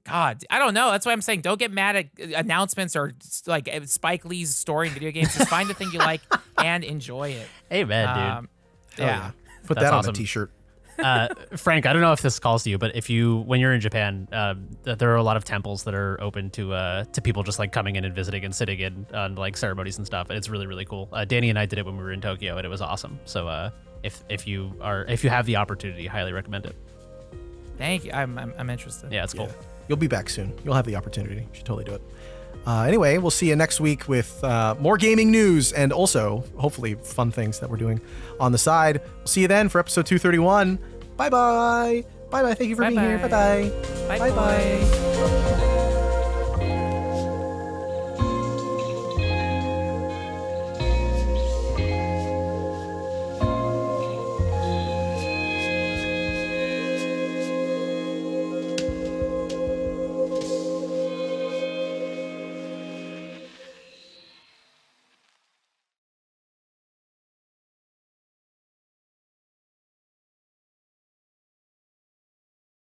God, I don't know. That's why I'm saying don't get mad at announcements or like Spike Lee's story in video games. Just find the thing you like and enjoy it. Amen, dude. Hell Yeah. Put That's that awesome. on a t-shirt. Frank, I don't know if this calls to you, but when you're in Japan, there are a lot of temples that are open to people just like coming in and visiting and sitting in on like ceremonies and stuff, and it's really, really cool. Danny and I did it when we were in Tokyo, and it was awesome. So if you have the opportunity, highly recommend it. Thank you. I'm interested. Yeah, it's cool. Yeah. You'll be back soon. You'll have the opportunity. You should totally do it. Anyway, we'll see you next week with more gaming news and also hopefully fun things that we're doing on the side. We'll see you then for episode 231. Bye-bye. Bye-bye. Thank you for being here. Bye-bye. Bye-bye. Bye. Bye-bye.